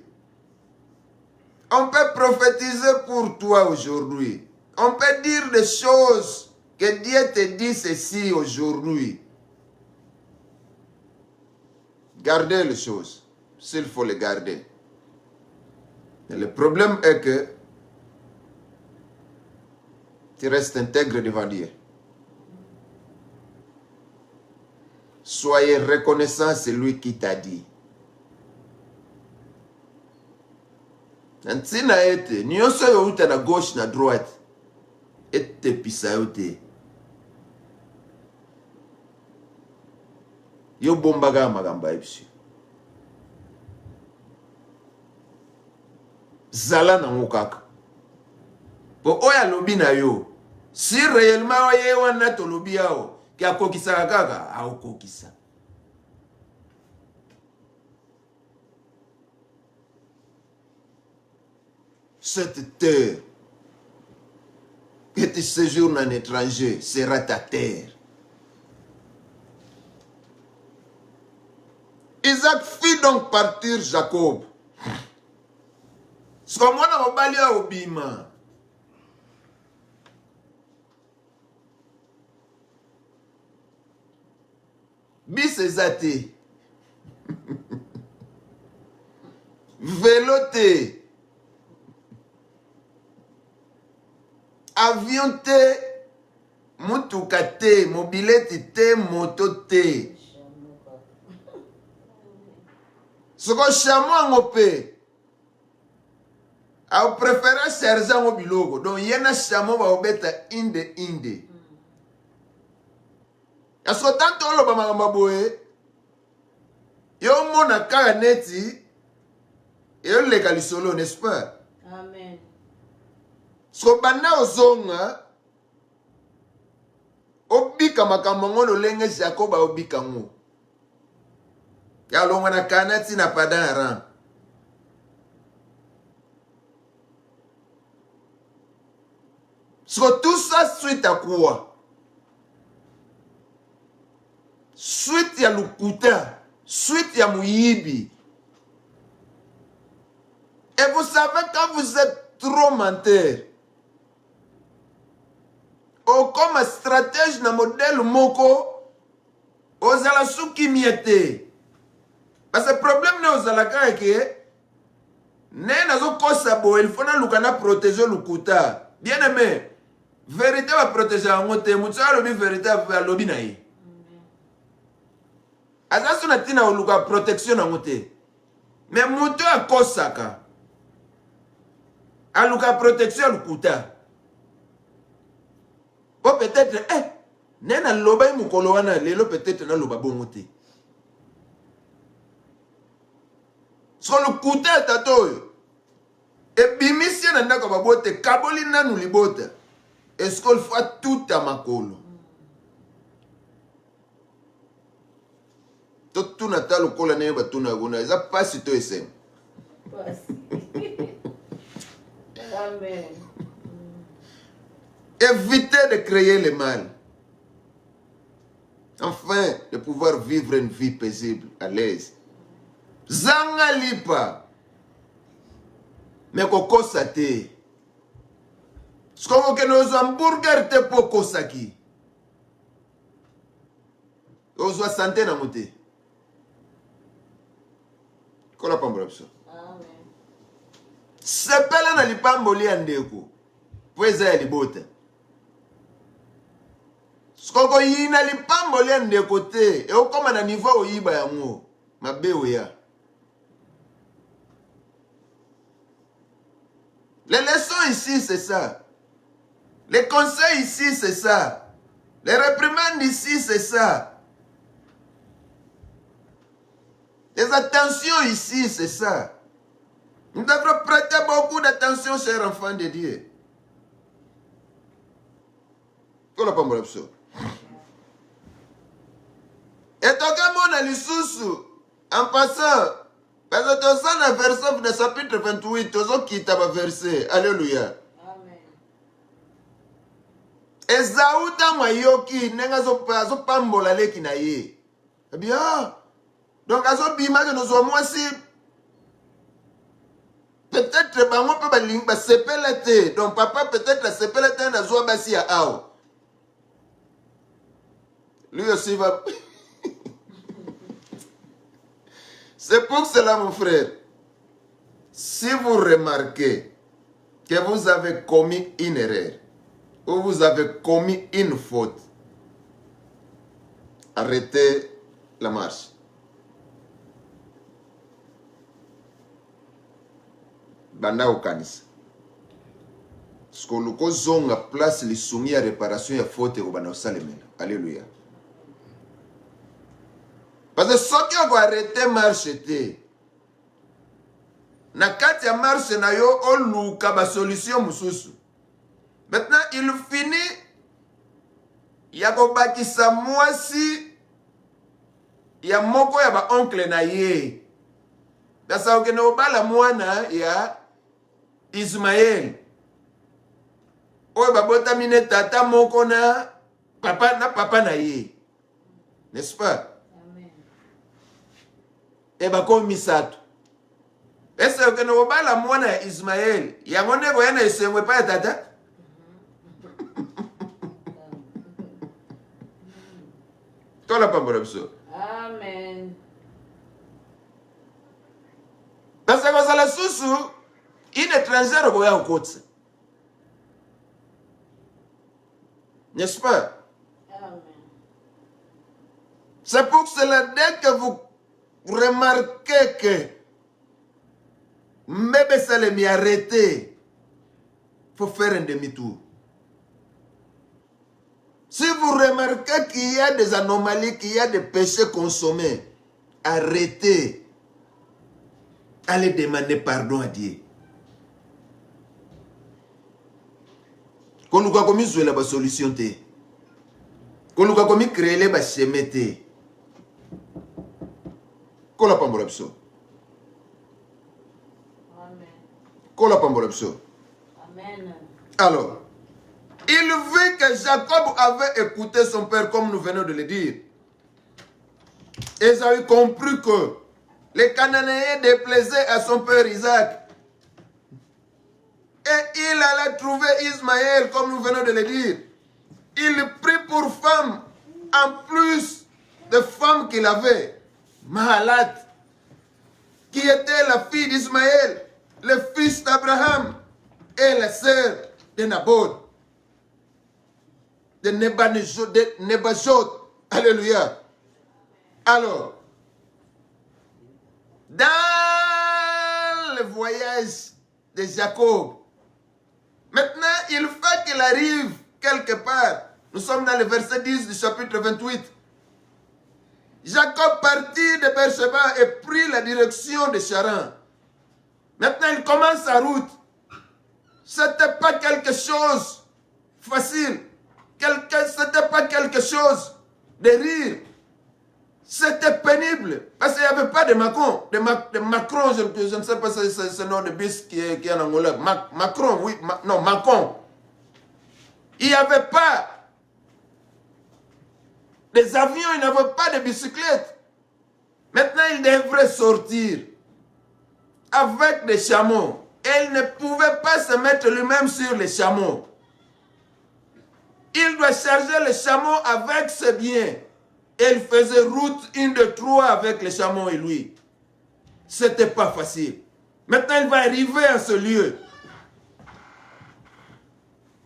On peut prophétiser pour toi aujourd'hui. On peut dire des choses que Dieu te dit ceci aujourd'hui. Gardez les choses, s'il faut les garder. Et le problème est que tu restes intègre devant Dieu. Soyez reconnaissant, c'est lui qui t'a dit. Nantina ete, nyonso yo uta na gauche na droite. Ete pisa yo te. Yo bombaga magamba ebisi. Zala na ngokaka. Po oya lobi na yo. Si réellement oye wana to lobi yao. Ki akokisa kaka, aokokisa. Cette terre que tu séjournes en étranger sera ta terre. Isaac fit donc partir Jacob. Ce qu'on m'a obali à obima. Bis ezate. Vélo te. Avion te. Mutuka te. Mobilette te. Moto te. Ce qu'on chameau en opé. A préféré sergent au bilogo. Donc yena chameau va obeta inde. Aso tanto olo ba magamba boye. Yo mona kaka neti. Yo leka lisolo, n'est-ce pas? Amen. So bana ozonga. Obika makambo ngono lenge Jacob obika ngo. Ya longa na kanati na padara. So tout ça suite à quoi? Suite ya lukuta, suite ya muyibi. Et vous savez quand vous êtes trop menteur, ou comme stratège na modèle moko, ozala suki miete. Parce que le problème n'est ozala que ne nazo kosa bo, il faut na lukana protéger lukuta. Bien aimé, vérité va protéger en mote, moussa lobi vérité va lobi na ye. Azasu na tina oluka protection na mote. Mais muto a kosaka. Aluka protection lukuta. Ou peut-être, nena loba yi mukolo wana lelo peut-être na loba bongote. So lukuta tatoyo. Et bimisi na ndako babote kaboli nanu libota. Est-ce qu'il faut tout à makolo? Tout nata lokola ne ba tuna gona eza pasi to esem. Amen. Évitez de créer le mal. Afin de pouvoir vivre une vie paisible, à l'aise. Zanga lipa. Mais koko sate. Skomo ke nos hamburger te poko saki. Ozwa santé na mote. Kola pambula biso. Amen. Sepela na lipamboli ya ndeko. Pweza ya libota. Skoko yina lipamboli ya ndeko te. E okoma na niveau oyiba ya ngo. Mabewe ya. Les leçons ici, c'est ça. Les conseils ici, c'est ça. Les réprimandes ici, c'est ça. Les attentions ici, c'est ça. Nous devrons prêter beaucoup d'attention Attention, chers enfants de Dieu. Kola pambola biso. Et toka mona lisusu en passant parce que toza na verset de chapitre 28 tozokita ba verset. Alléluia. Amen. Esaü ntango ayoki ndenge azopambola leki na ye. Bien. Donc azobima ke nozwa mwasi peut-être bango mpe balingi basepela te. Donc papa peut-être asepela te nazwa basi ya awa. Lui aussi va... C'est pour cela, mon frère, si vous remarquez que vous avez commis une erreur ou vous avez commis une faute, arrêtez la marche. Banda au kanisa. Parce que nous avons la place les soumis à réparation et faute au banda au salemena. Alléluia. Parce que ceux qui ont arrêté marche te. Na kati ya marche na yo oluka ba solution mususu. Maintenant il finit ya kobakisa mwasi ya moko ya ba oncle na ye. Dasa okene obala mwana ya Ismaël. Oyo babotamine tata moko na papa na ye. N'est-ce pas? Et bako misato. Est-ce que nous avons la moine Ismaël? Il y a un monde qui est ne pas tata. Toi la pas Amen. Parce que ça la sous une étrangère au au côté. N'est-ce pas? Amen. C'est pour cela dès que vous remarquez que Mbebe Salemi arrêté, il faut faire un demi-tour. Si vous remarquez qu'il y a des anomalies, qu'il y a des péchés consommés, arrêtez. Allez demander pardon à Dieu. Quand nous avons joué la solution, quand nous avons créé les schémas, qu'on n'a pas mon absent. Amen. Alors, il vit que Jacob avait écouté son père comme nous venons de le dire. Ésaü comprit que les Cananéens déplaisaient à son père Isaac. Et il allait trouver Ismaël comme nous venons de le dire. Il prit pour femme, en plus de femmes qu'il avait, Mahalat, qui était la fille d'Ismaël, le fils d'Abraham et la sœur de Naboth, de Nebajot. Alléluia. Alors, dans le voyage de Jacob, maintenant il faut qu'il arrive quelque part. Nous sommes dans le verset 10 du chapitre 28. Jacob partit de Beersheba et prit la direction de Charan. Maintenant, il commence sa route. Ce n'était pas quelque chose facile. Ce n'était pas quelque chose de rire. C'était pénible. Parce qu'il n'y avait pas de Macron. De Macron, je ne sais pas si c'est ce nom de bis qui est en anglais. Macron, oui. Non, Macron. Il n'y avait pas des avions, il n'y avait pas de bicyclettes. Maintenant, il devrait sortir avec des chameaux. Et il ne pouvait pas se mettre lui-même sur les chameaux. Il doit charger les chameaux avec ses biens. Et il faisait route 1, 2, 3 avec les chameaux et lui. C'était pas facile. Maintenant, il va arriver à ce lieu.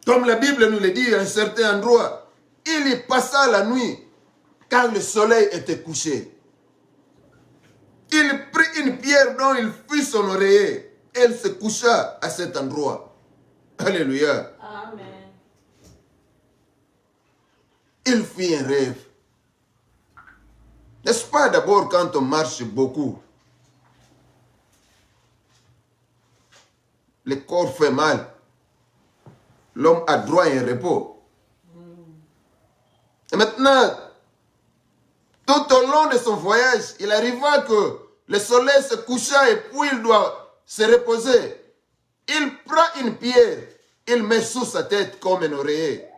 Comme la Bible nous le dit à un certain endroit, il y passa la nuit quand le soleil était couché. Il prit une pierre dont il fit son oreiller. Et il se coucha à cet endroit. Alléluia. Amen. Il fit un rêve. N'est-ce pas d'abord quand on marche beaucoup? le corps fait mal. L'homme a droit à un repos. Et maintenant, tout au long de son voyage, il arriva que le soleil se coucha et puis il doit se reposer. Il prend une pierre, il met sous sa tête comme un oreiller.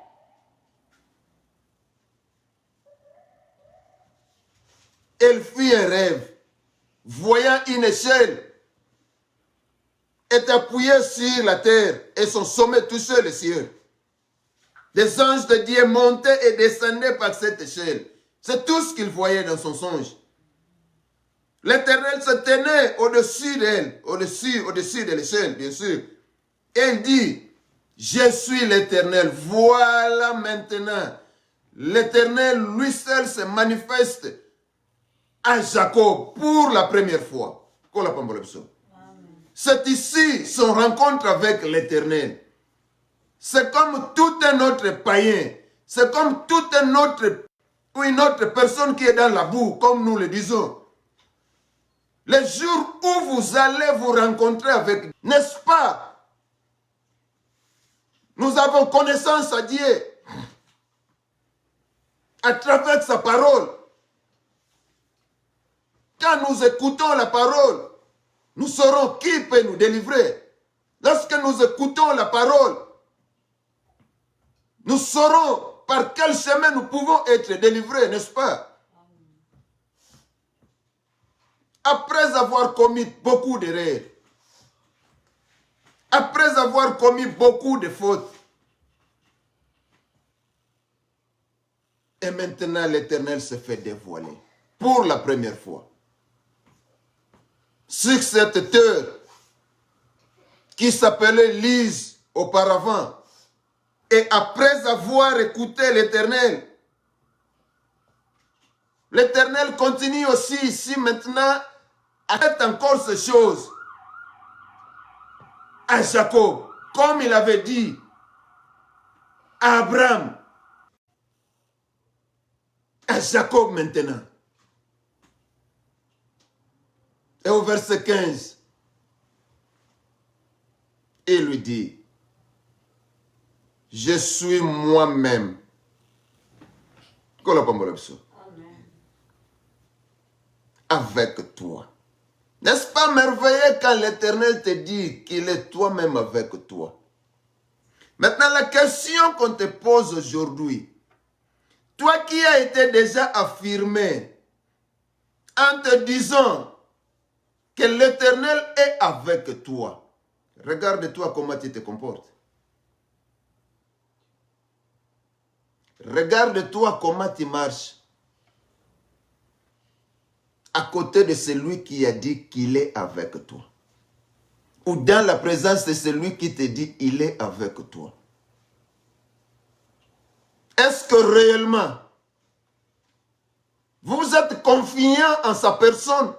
Il fit un rêve, voyant une échelle est appuyée sur la terre et son sommet touchait le ciel. Des anges de Dieu montaient et descendaient par cette échelle. C'est tout ce qu'il voyait dans son songe. L'Éternel se tenait au-dessus d'elle, au-dessus de l'échelle, bien sûr. Et il dit, je suis l'Éternel. Voilà maintenant. L'Éternel, lui seul, se manifeste à Jacob pour la première fois. C'est ici son rencontre avec l'Éternel. C'est comme tout un autre païen. C'est comme toute une autre personne qui est dans la boue, comme nous le disons. Les jours où vous allez vous rencontrer avec, n'est-ce pas? Nous avons connaissance à Dieu à travers sa parole. Quand nous écoutons la parole, nous saurons qui peut nous délivrer. Lorsque nous écoutons la parole, nous saurons par quel chemin nous pouvons être délivrés, n'est-ce pas? Après avoir commis beaucoup d'erreurs, après avoir commis beaucoup de fautes, et maintenant l'Éternel se fait dévoiler pour la première fois. Sur cette terre qui s'appelait Lise auparavant, et après avoir écouté l'Éternel, l'Éternel continue aussi ici maintenant à faire encore ces choses à Jacob, comme il avait dit à Abraham, à Jacob maintenant. Et au verset 15, il lui dit, je suis moi-même. Avec toi. N'est-ce pas merveilleux quand l'Éternel te dit qu'il est toi-même avec toi? Maintenant, la question qu'on te pose aujourd'hui, toi qui as été déjà affirmé en te disant que l'Éternel est avec toi, regarde-toi comment tu te comportes. Regarde-toi comment tu marches à côté de celui qui a dit qu'il est avec toi. Ou dans la présence de celui qui te dit il est avec toi. Est-ce que réellement vous êtes confiant en sa personne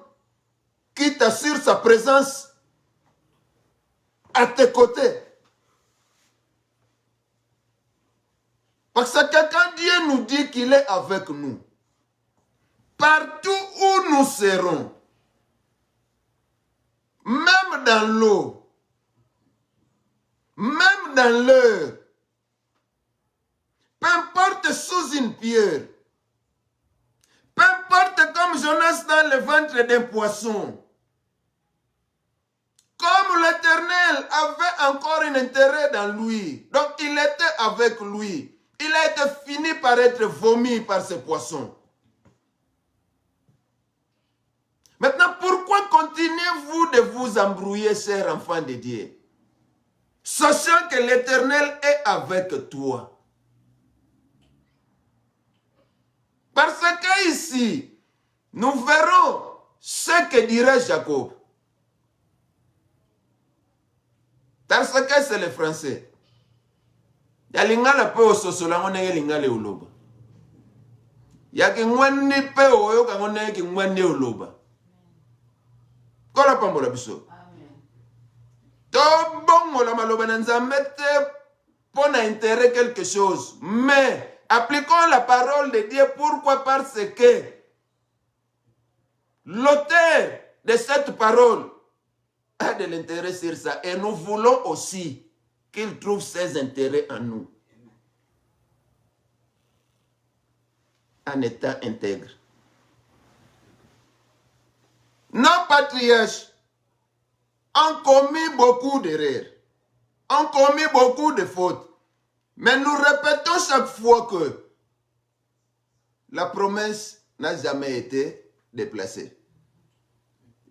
qui t'assure sa présence à tes côtés? Parce que quand Dieu nous dit qu'il est avec nous, partout où nous serons, même dans l'eau, même dans l'heure, peu importe sous une pierre, peu importe comme Jonas dans le ventre d'un poisson, comme l'Éternel avait encore un intérêt dans lui, donc il était avec lui, il a été fini par être vomi par ce poisson. Maintenant, pourquoi continuez-vous de vous embrouiller, chers enfants de Dieu, sachant que l'Éternel est avec toi? Parce que ici, nous verrons ce que dirait Jacob. Parce que c'est le français. Ya lingala pe ososola ngone lingale uloba. Ya ki ngwani pe oyo ka ngone ki ngwani uloba. Kola pambola biso. Amen. To bongo la maloba na nzambe te pour intérêt quelque chose, mais appliquons la parole de Dieu. Pourquoi? Parce que l'auteur de cette parole a de l'intérêt sur ça. Et nous voulons aussi qu'il trouve ses intérêts en nous. En étant intègre. Nos patriarches ont commis beaucoup d'erreurs, ont commis beaucoup de fautes. Mais nous répétons chaque fois que la promesse n'a jamais été déplacée.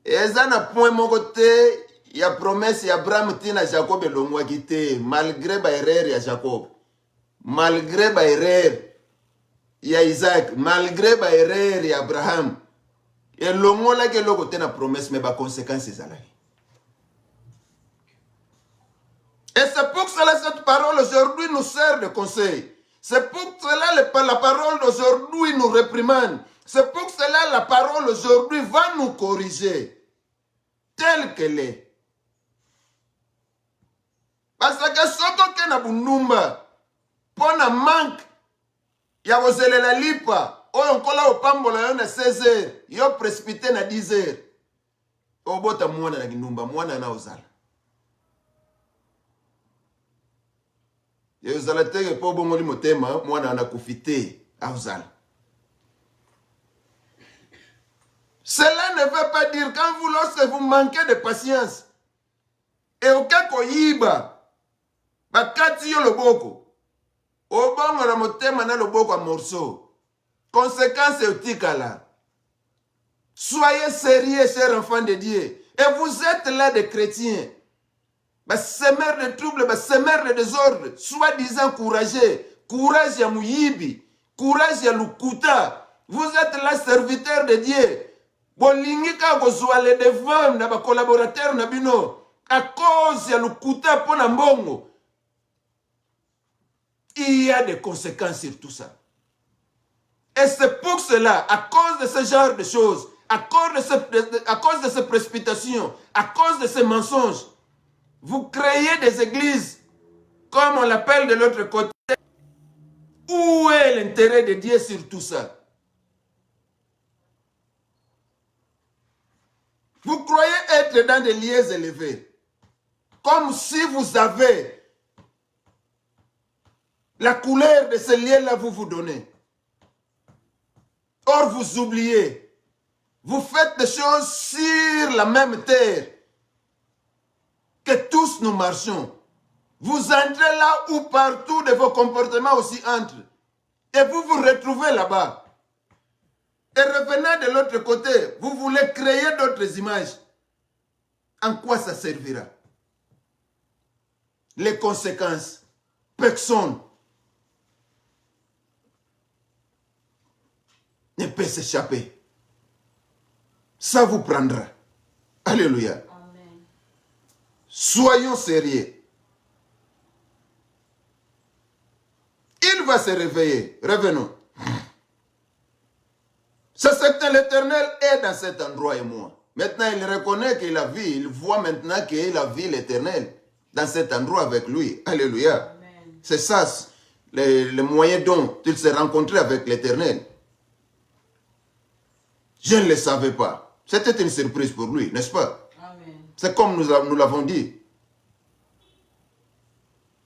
Et ça n'a point mon côté, il y a promesse, il y a Abraham, Tina, Jacob et l'Omwagité, malgré l'erreur, il y a Jacob. Malgré l'erreur, il y a Isaac. Malgré l'erreur, il y a Abraham. Et l'homme là qui est côté la promesse, mais les conséquences, c'est ça. Et c'est pour cela cette parole aujourd'hui nous sert de conseil. C'est pour cela la parole d'aujourd'hui nous réprimande. C'est pour cela la parole aujourd'hui va nous corriger. Telle qu'elle est. Parce que ce qu'on a bunumba, pour un manque, il y a la lipa, on kola au pambola yon 16 heures, yon précipité na 10 heures. Obota mwana na ginumba, mwana na ozala. Yozala tege po bongoli motema, mwana na kufite a ozala. Cela ne veut pas dire quand vous, lorsque vous manquez de patience, et aucun koyiba, bakati yo loboko, obongo na motema na loboko a morceau. Conséquence eutikala. Soyez sérieux, chers enfants de Dieu. Et vous êtes là des chrétiens. Semeur de troubles, semeur de désordre, soi-disant courageux. Courage ya muyibi, courage ya lukuta. Vous êtes là serviteurs de Dieu. Bolingika kozwa les devants na ba collaborateurs na bino à cause ya lukuta pona mbongo. Il y a des conséquences sur tout ça. Et c'est pour cela, à cause de ce genre de choses, à cause de ces précipitations, à cause de ces mensonges, vous créez des églises, comme on l'appelle de l'autre côté. Où est l'intérêt de Dieu sur tout ça? Vous croyez être dans des lieux élevés, comme si vous avez la couleur de ce lieu-là, vous donnez. Or, vous oubliez, vous faites des choses sur la même terre que tous nous marchons. Vous entrez là où partout de vos comportements aussi entrent. Et vous vous retrouvez là-bas. Et revenant de l'autre côté, vous voulez créer d'autres images. En quoi ça servira? Les conséquences, personne ne peut s'échapper. Ça vous prendra. Alléluia. Amen. Soyons sérieux. Il va se réveiller. Revenons. C'est certain, l'Éternel est dans cet endroit et moi. Maintenant, il reconnaît qu'il a vu, il voit maintenant qu'il a vu l'Éternel dans cet endroit avec lui. Alléluia. C'est ça, le moyen dont il s'est rencontré avec l'Éternel. Je ne le savais pas. C'était une surprise pour lui, n'est-ce pas? C'est comme nous l'avons dit.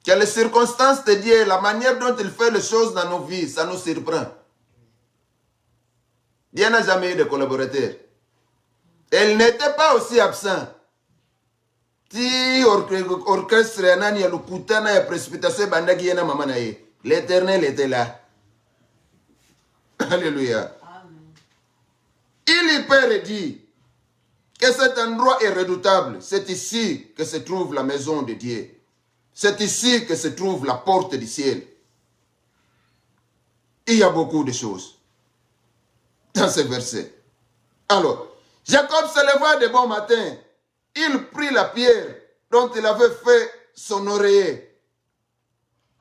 Que les circonstances de Dieu, la manière dont il fait les choses dans nos vies, ça nous surprend. Dieu n'a jamais eu de collaborateur. Elle n'était pas aussi absent. Si orchestre nani alukutana ya précipitation bandaki yena mama na ye. L'Éternel était là. Alléluia. Il y peut dire que cet endroit est redoutable. C'est ici que se trouve la maison de Dieu. C'est ici que se trouve la porte du ciel. Il y a beaucoup de choses dans ce verset. Alors, Jacob se leva de bon matin. Il prit la pierre dont il avait fait son oreiller,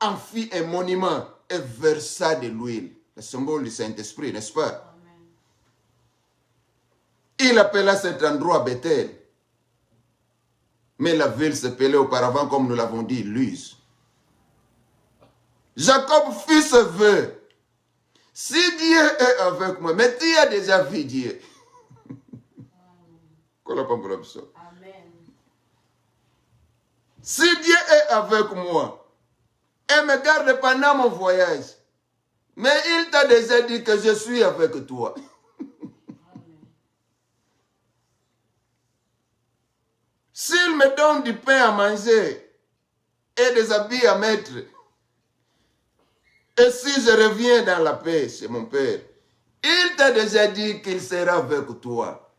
en fit un monument et versa de l'huile. Le symbole du Saint-Esprit, n'est-ce pas? Amen. Il appela cet endroit Bethel. Mais la ville s'appelait auparavant, comme nous l'avons dit, Luz. Jacob fit ce vœu. Si Dieu est avec moi, mais tu as déjà vu Dieu. Amen. Si Dieu est avec moi et me garde pendant mon voyage, mais il t'a déjà dit que je suis avec toi. S'il me donne du pain à manger et des habits à mettre, et si je reviens dans la paix chez mon Père, il t'a déjà dit qu'il sera avec toi.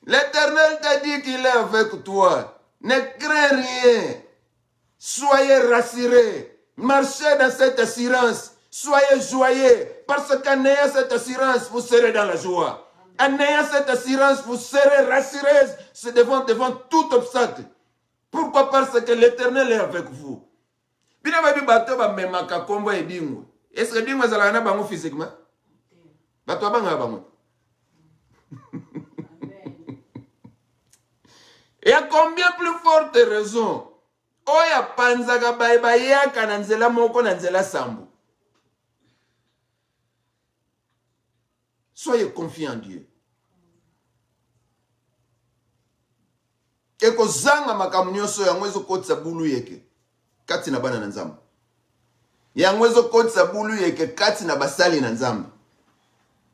L'Éternel t'a dit qu'il est avec toi. Ne crains rien. Soyez rassurés. Marchez dans cette assurance. Soyez joyeux. Parce qu'en ayant cette assurance, vous serez dans la joie. En ayant cette assurance, vous serez rassurés devant tout obstacle. Pourquoi? Parce que l'Éternel est avec vous. Est-ce que Dingo est là physiquement? Et à combien plus forte raison? Oya panzaga baibaya kananzela moko nanzela sambu. Soyez confiants en Dieu. Eko zanga makamunyoso ya mwezo kotsa bulu yeke. Kati na bana na nzambe. Ya mwezo kotsa bulu yeke kati na basali na nzambe.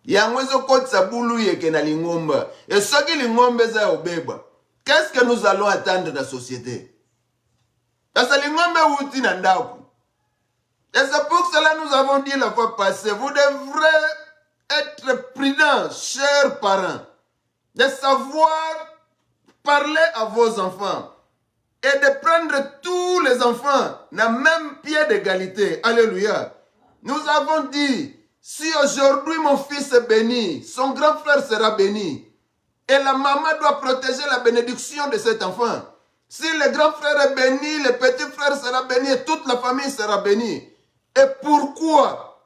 Ya mwezo kotsa bulu yeke na lingomba. Et soki lingombe za obeba. Qu'est-ce que nous allons attendre dans la société? Parce que lingombe uti na ndaku. Et c'est pour cela nous avons dit la fois passée, vous devrez être prudents, chers parents, de savoir parler à vos enfants et de prendre tous les enfants dans le même pied d'égalité. Alléluia. Nous avons dit, si aujourd'hui mon fils est béni, son grand frère sera béni. Et la maman doit protéger la bénédiction de cet enfant. Si le grand frère est béni, le petit frère sera béni et toute la famille sera bénie. Et pourquoi?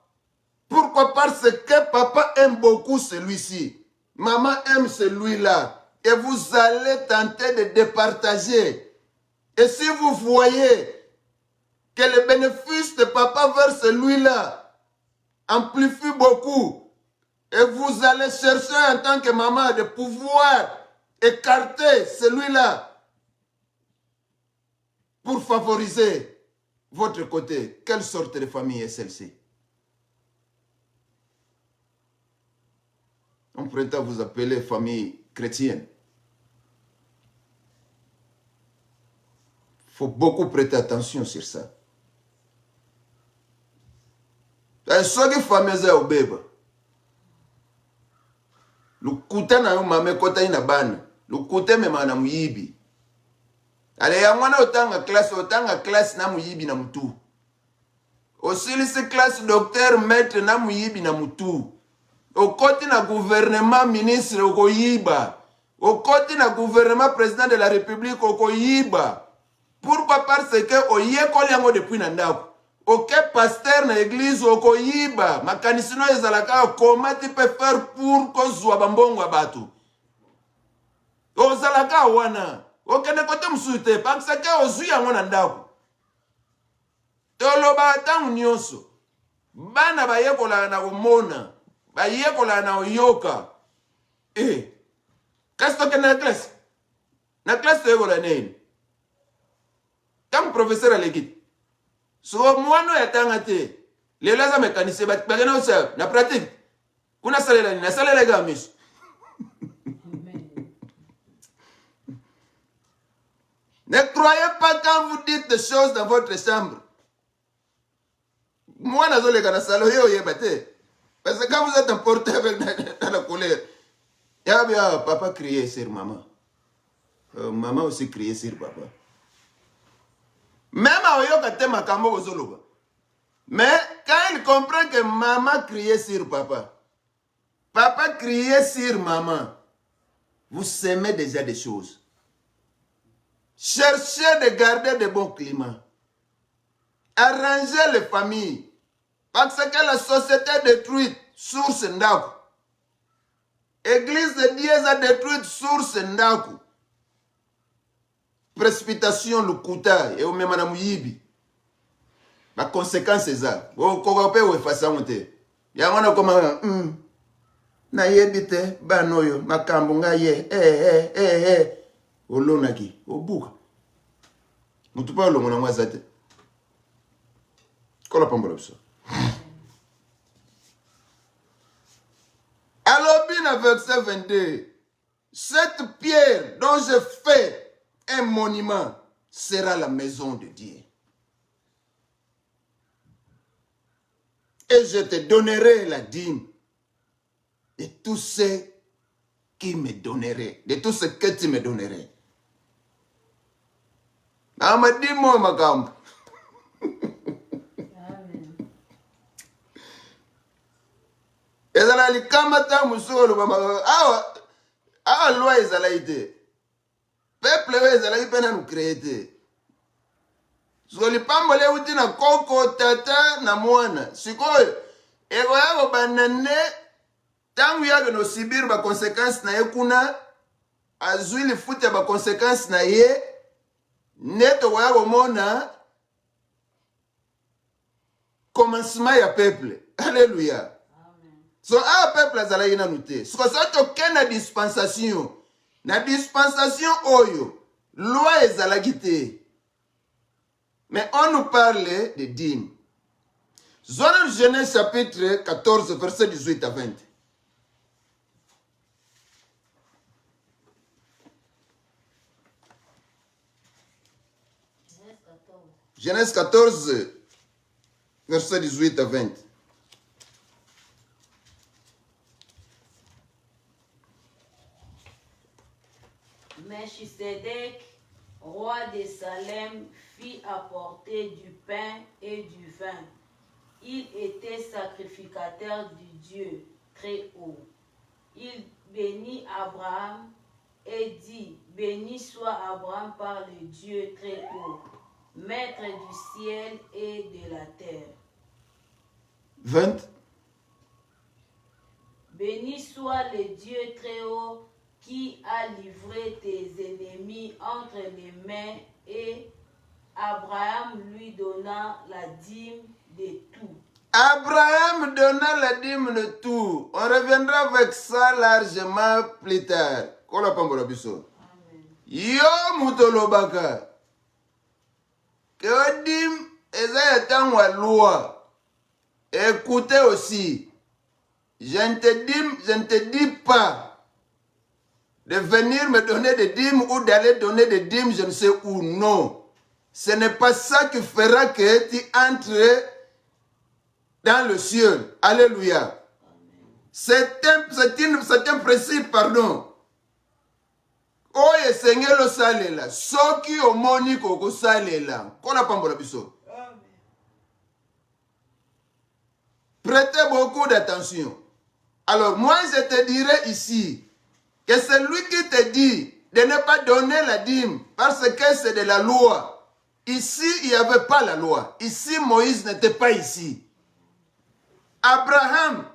Pourquoi? Parce que papa aime beaucoup celui-ci. Maman aime celui-là. Et vous allez tenter de départager. Et si vous voyez que le bénéfice de papa vers celui-là amplifie beaucoup, et vous allez chercher en tant que maman de pouvoir écarter celui-là pour favoriser votre côté, quelle sorte de famille est celle-ci? On prétend vous appeler famille chrétienne. Il faut beaucoup prêter attention sur ça. Soki famille za obeba. Lukuta na mame kota ina bana. Lukute me mana muyibi. Ale ya mwana otanga classe na muyibi na mutu. Osilisi classe docteur maître na muyibi na mutu. Okoti na gouvernement ministre okoyiba. Okoti na gouvernement président de la République okoyiba. Pourquoi? Parce que oyekoli yango depuis na ndako. Ok pasteur na église okoyiba. Makanisino ezalaka comment tu peux faire pour kozwa bambongo abatu. Ozalaka wana. Okende kote msute parce que ozwi yango na ndako. Toloba tangu nyonso. Bana bayekola na omona. Bayekola na oyoka. Qu'est-ce que na classe? Na classe yekola nini? Comme professeur à l'équipe. So moi no yatanga te. Les laza mécanicien bagena osa na pratique. Kuna salela ni na salela gamis. Ne croyez pas quand vous dites des choses dans votre chambre. Moi nazole kana salo yo yebate. Parce que quand vous êtes emporté avec dans la colère, ya bien papa criait sur maman. Maman aussi criait sur papa. Même à Oyoka tema kambo ozoloba. Mais quand il comprend que maman criait sur papa, papa criait sur maman, vous semez déjà des choses. Cherchez de garder de bons climats. Arrangez les familles. Parce que la société est détruite sur Sendaku. Église de Dieu est détruite sur Sendaku. Précipitation le kuta et au même na muyibi. La conséquence c'est ça. O kokope we fasangote. Ya ngona koma na yebite banoyo makambo nga ye olonaki obuka. Mutupa lo mona mwazate. Kola pambola biso. Alors bien verset 22. Cette pierre dont je fais un monument sera la maison de Dieu. Et je te donnerai la dîme de tout ce qui me donnerait, de tout ce que tu me donnerais. Amadimo makambo. Ezala likama ta musolo mama awa loi ezala ite. Peuple we ezala ipena nu créer. Soli pambole uti na koko tata na mwana. Sikoyo ego yako banane tangu yake no sibir ba conséquences na yekuna azwili futa ba conséquences na ye neto yako mona commencement ya peuple. Alléluia. So a peuple azala yina nute. Siko sato kena dispensation. Na dispensation oyo loi ezala gite. Mais on nous parle de dîmes. Zone Genèse chapitre 14 verset 18 à 20. Genèse 14 verset 18 à 20. Melchisedec, roi de Salem, fit apporter du pain et du vin. Il était sacrificateur du Dieu très haut. Il bénit Abraham et dit, béni soit Abraham par le Dieu très haut, maître du ciel et de la terre. 20. Béni soit le Dieu très haut qui a livré tes ennemis entre les mains, et Abraham lui donna la dîme de tout. Abraham donna la dîme de tout. On reviendra avec ça largement plus tard. Kola pambola biso. Yo mutolobaka. Que dîme ezayatan wa loi. Écoutez aussi. Je ne te dis pas de venir me donner des dîmes ou d'aller donner des dîmes, je ne sais où, non. Ce n'est pas ça qui fera que tu entres dans le ciel. Alléluia. C'est un principe, pardon. Oye Seigneur lo salela. Soki omoni koko salela. Kola pambola biso. Prêtez beaucoup d'attention. Alors moi je te dirai ici que celui qui te dit de ne pas donner la dîme parce que c'est de la loi. Ici, il n'y avait pas la loi. Ici, Moïse n'était pas ici. Abraham,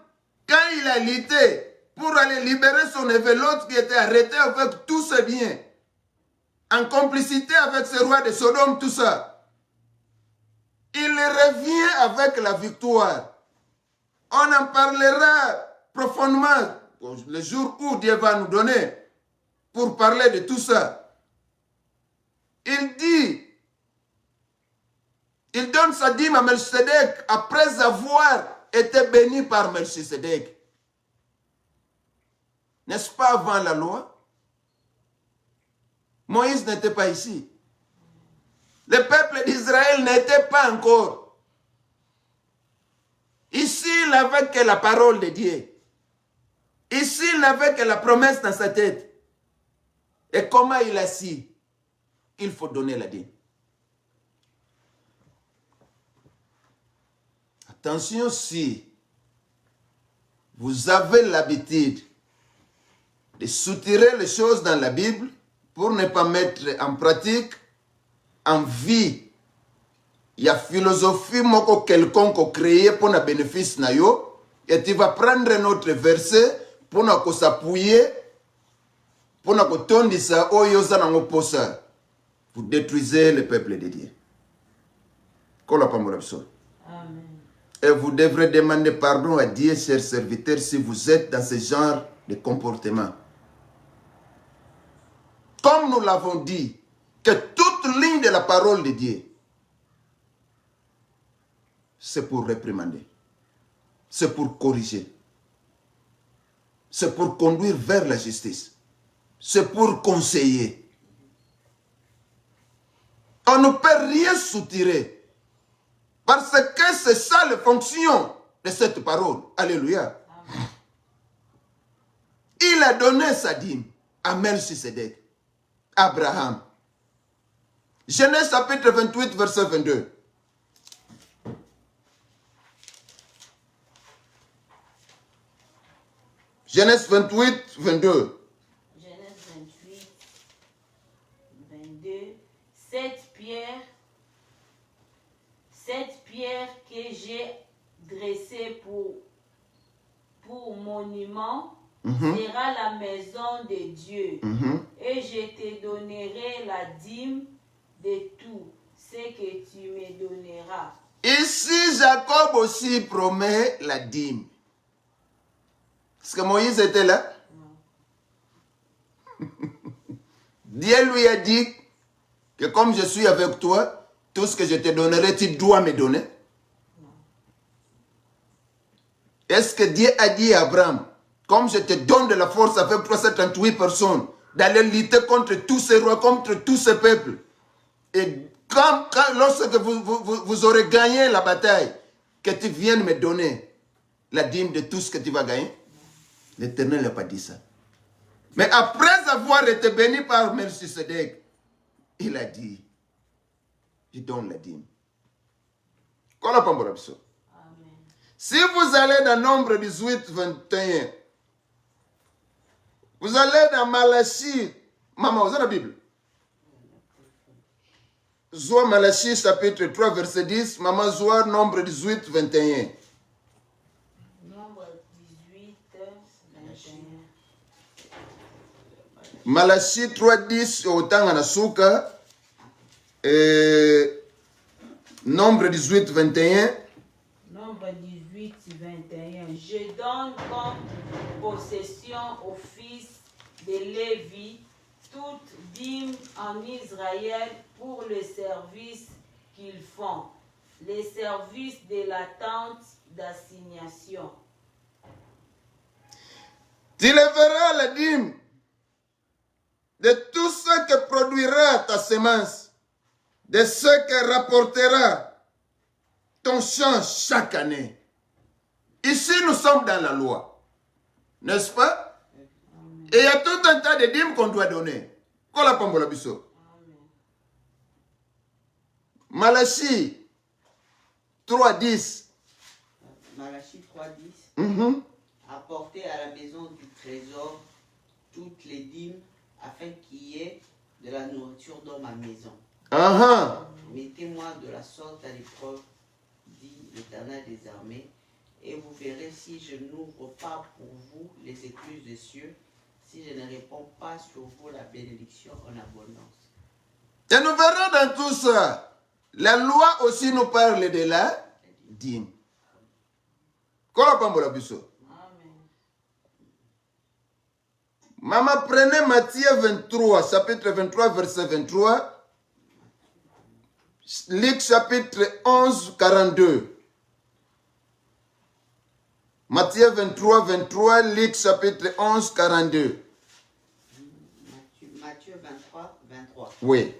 quand il a lutté pour aller libérer son neveu, l'autre qui était arrêté avec tous ses biens, en complicité avec ce roi de Sodome, tout ça, il revient avec la victoire. On en parlera profondément le jour où Dieu va nous donner pour parler de tout ça. Il dit, il donne sa dîme à Melchisedec après avoir été béni par Melchisedec. N'est-ce pas avant la loi? Moïse n'était pas ici. Le peuple d'Israël n'était pas encore. Ici, il n'avait que la parole de Dieu. Ici, il n'avait que la promesse dans sa tête. Et comment il a su qu'il faut donner la dîme? Attention, si vous avez l'habitude de soutirer les choses dans la Bible pour ne pas mettre en pratique, en vie, il y a philosophie moko quelconque créée pour le bénéfice na yo, et tu vas prendre notre verset pour nous s'appuyer, pour nous tondisa oyoza na ngoposa. Vous détruisez le peuple de Dieu. Amen. Et vous devrez demander pardon à Dieu, chers serviteurs, si vous êtes dans ce genre de comportement. Comme nous l'avons dit, que toute toute ligne de la parole de Dieu, c'est pour réprimander, c'est pour corriger, c'est pour conduire vers la justice, c'est pour conseiller. On ne peut rien soutirer, parce que c'est ça la fonction de cette parole. Alléluia. Amen. Il a donné sa dîme à Melchisedec, Abraham. Genèse chapitre 28, verset 22. Genèse 28, 22. Genèse 28, 22. Cette pierre que j'ai dressée pour monument sera la maison de Dieu. Et je te donnerai la dîme de tout ce que tu me donneras. Ici, Jacob aussi promet la dîme. Est-ce que Moïse était là? Non. Dieu lui a dit que comme je suis avec toi, tout ce que je te donnerai, tu dois me donner. Non. Est-ce que Dieu a dit à Abraham, comme je te donne de la force avec 338 personnes, d'aller lutter contre tous ces rois, contre tous ces peuples, et lorsque vous aurez gagné la bataille, que tu viennes me donner la dîme de tout ce que tu vas gagner? L'Éternel n'a pas dit ça. Mais après avoir été béni par Melchisedec, il a dit, je donne la dîme. Amen. Si vous allez dans Nombre 18, 21, vous allez dans Malachie, maman, vous avez la Bible? Zoa Malachie chapitre 3, verset 10, maman Zoa, Nombre 18, 21. Nombre 18, 21. Malachie 3, 10, autant en Asuka. Nombre 18, 21. Nombre 18, 21. Je donne comme possession aux fils de Lévi toute dîme en Israël pour le service qu'ils font, les services de la tente d'assignation. Tu leveras la dîme de tout ce que produira ta semence, de ce que rapportera ton champ chaque année. Ici, nous sommes dans la loi, n'est-ce pas? Et il y a tout un tas de dîmes qu'on doit donner. Malachie 3.10. Malachie 3.10. Apportez à la maison du trésor toutes les dîmes afin qu'il y ait de la nourriture dans ma maison. Mettez-moi de la sorte à l'épreuve, dit l'Éternel des armées, et vous verrez si je n'ouvre pas pour vous les écluses des cieux, si je ne réponds pas sur vous la bénédiction en abondance. Et nous verrons dans tout ça. La loi aussi nous parle de la dîme. Amen. Maman, prenez Matthieu 23, chapitre 23, verset 23. Luc chapitre 11, 42. Matthieu 23, 23, Luc chapitre 11, 42. Matthieu 23, 23. Oui.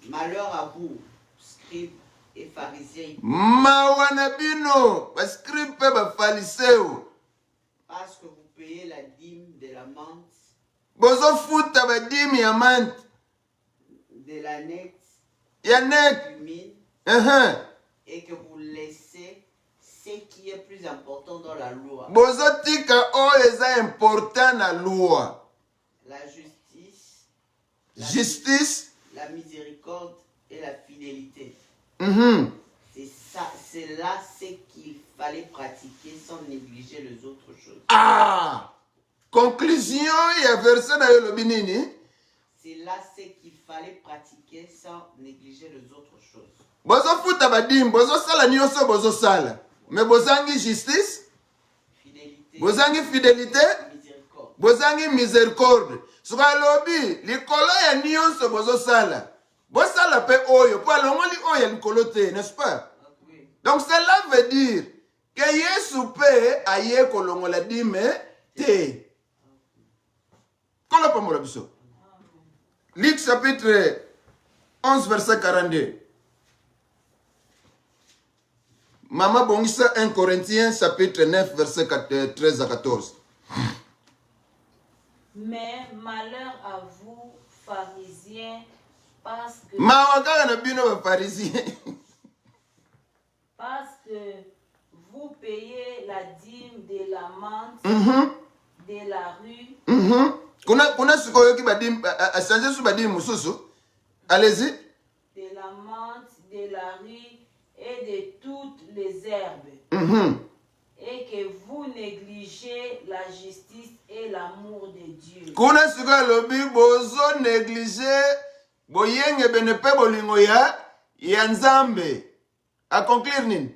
Malheur à vous, scribes et pharisiens. Mawanabino, scribes et pharisiens. Parce que vous payez la dîme de la menthe. Bozo futa ba dîme ya menthe. De la nette. Yanek. Et que vous laissez ce qui est plus important dans la loi. Bozo tika o eza important na loi. La justice. Justice. La miséricorde et la fidélité. C'est là ce qu'il fallait pratiquer sans négliger les autres choses. Conclusion, il y a verset dans le binini. C'est là ce qu'il fallait pratiquer sans négliger les autres choses. Bozo futa badim, bozo sala nyonso bozo sala. Mais bozangi justice, fidélité, bozangi fidélité, miséricorde. Bozangi miséricorde. Suka lobi, likolo ya nyonso bozo sala. ça la paix oyo. Pour l'ongoli oyo l'kolote, n'est-ce pas? Donc cela veut dire que Yesu paix aye kolongola dime te. Kola pa mola biso. Luc chapitre 11 verset 42. Maman bongisa 1 Corinthiens chapitre 9 verset 13 à 14. Mais malheur à vous, pharisiens, parce que... Parce que vous payez la dîme de la menthe, de la rue. Kuna sikoyo ki badim a changer sous badim mususu. Allez-y. De la menthe, de la rue et de toutes les herbes. Et que vous négligez la justice et l'amour de Dieu. Kuna sikoyo lobi bozo négliger boyenge benepe bolingo ya Nzambe. À conclure nin.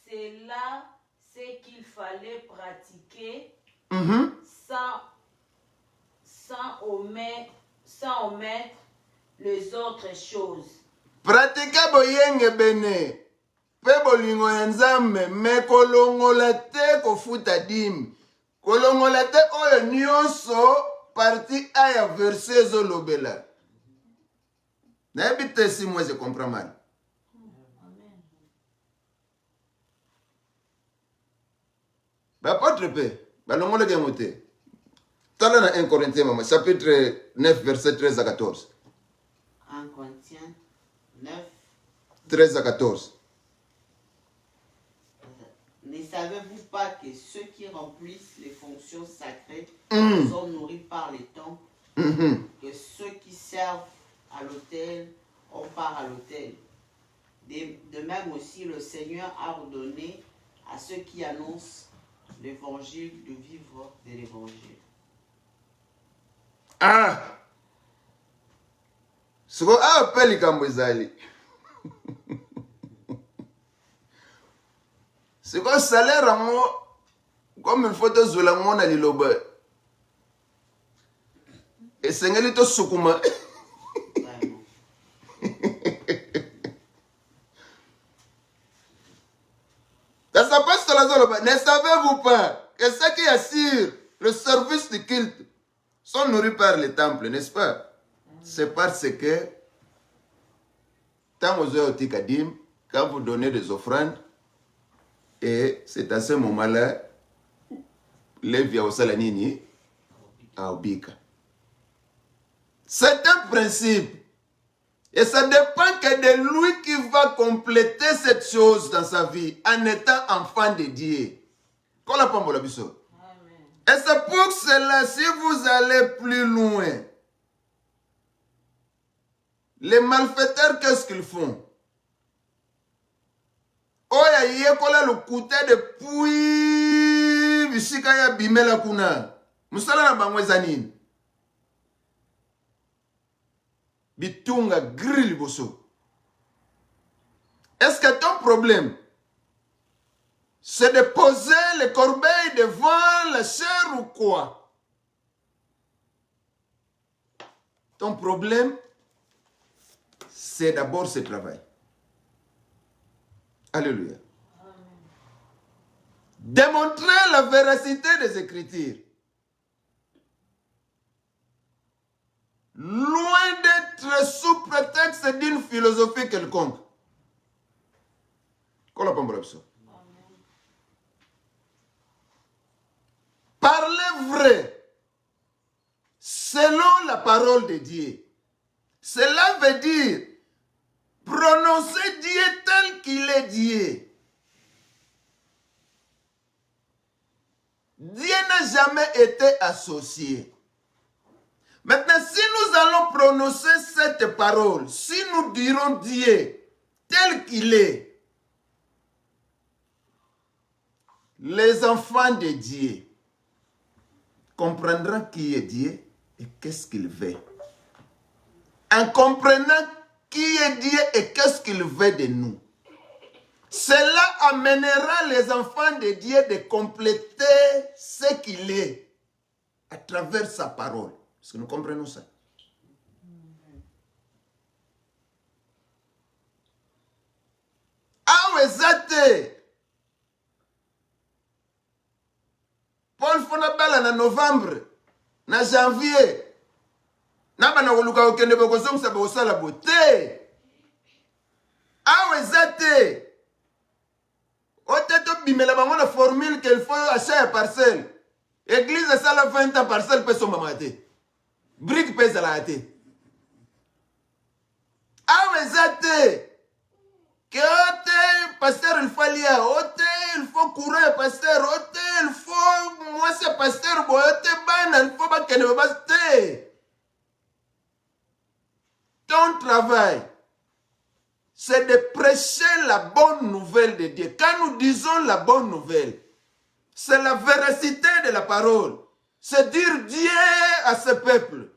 C'est là ce qu'il fallait pratiquer sans omettre les autres choses. Pratiquer boyenge bene pe bolingo ya Nzambe me kolongola te kofuta dim. Kolongola te oyo nyonso parti aya verset zolobela. N'habite si moi je comprends mal. Apôtre P, balongole gemote. Tala na 1 Corinthiens maman, chapitre 9 verset 13 à 14. 1 Corinthiens 9 13 à 14. Ne savez-vous pas que ceux qui remplissent les fonctions sacrées sont nourris par les temples, que ceux qui servent à l'autel ont part à l'autel? De même aussi, le Seigneur a ordonné à ceux qui annoncent l'évangile de vivre de l'évangile. Ah! Siko peli kambwezali. Siko salaire mo comme une photo zola mona liloba. Et sengeli to sukuma. Ça s'appelle sur la zone. Ne savez-vous pas que ceux qui assurent le service du culte sont nourris par les temples, n'est-ce pas? C'est parce que quand vous donnez des offrandes, et c'est à ce moment-là, les vieux salanini à Obika. C'est un principe. Et ça dépend que de lui qui va compléter cette chose dans sa vie en étant enfant de Dieu. Et c'est pour cela, si vous allez plus loin, les malfaiteurs, qu'est-ce qu'ils font? Oya yekola le couté de puis bisika ya bimela kuna. Musala na bangwezanini. Bitunga grill boso. Est-ce que ton problème c'est de poser les corbeilles devant la chair ou quoi? Ton problème c'est d'abord ce travail. Alléluia. Amen. Démontrer la véracité des Écritures. Loin d'être sous prétexte d'une philosophie quelconque. Parlez vrai selon la parole de Dieu. Cela veut dire prononcer Dieu tel qu'il est Dieu. Dieu n'a jamais été associé. Maintenant, si nous allons prononcer cette parole, si nous dirons Dieu tel qu'il est, les enfants de Dieu comprendront qui est Dieu et qu'est-ce qu'il veut. En comprenant qui est Dieu et qu'est-ce qu'il veut de nous, cela amènera les enfants de Dieu de compléter ce qu'il est à travers sa parole. Est-ce que nous comprenons ça? Awezate. Paul Fonabala na novembre, na janvier. Naba na woluka okende bokozong sa bosala bote. Awezate. Oteto bimela bango na formule qu'il faut acheter parcelle. Église ça la 20 ans parcelle peut son mamate. Brique pèse la ate. Awezate. Que ote pasteur il faut lire, ote il faut courir pasteur, ote il faut moi c'est pasteur boyote bana il faut pas que ne baste. Ton travail c'est de prêcher la bonne nouvelle de Dieu. Quand nous disons la bonne nouvelle, c'est la véracité de la parole. C'est dire Dieu à ce peuple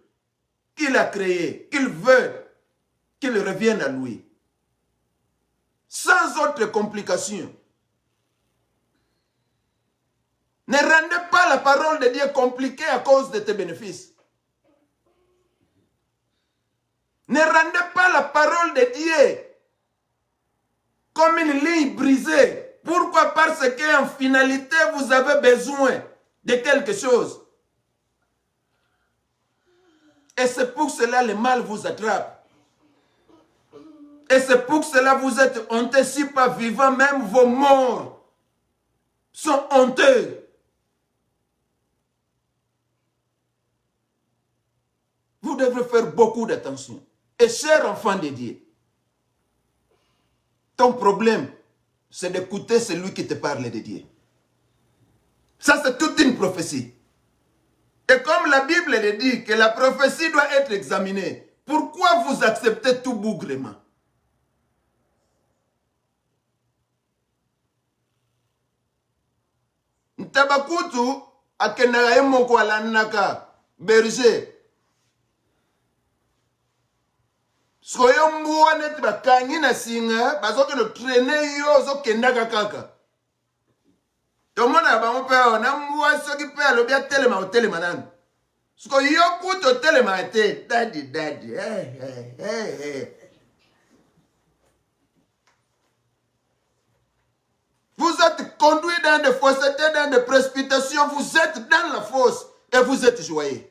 qu'il a créé, qu'il veut qu'il revienne à lui. Sans autre complication. Ne rendez pas la parole de Dieu compliquée à cause de tes bénéfices. Ne rendez pas la parole de Dieu comme une ligne brisée. Pourquoi? Parce qu'en finalité, vous avez besoin de quelque chose. Et c'est pour cela que le mal vous attrape. Et c'est pour cela que vous êtes honteux, si pas vivants, même vos morts sont honteux. Vous devrez faire beaucoup d'attention. Et cher enfant de Dieu, ton problème, c'est d'écouter celui qui te parle de Dieu. Ça, c'est toute une prophétie. Et comme la Bible le dit que la prophétie doit être examinée, pourquoi vous acceptez tout bougrement? Ntabakutu akenaka moko alanaka berger. Soyo mbuwa neti bakangi na singa bazoke no traîner yo zo kendaka kaka. Tomona bango pe na mbuwa soki pe alobi atelema otelema nanu. Sko yo kuto telema te daddy. Vous êtes conduit dans des faussetés, dans des précipitations, vous êtes dans la fosse et vous êtes joyeux.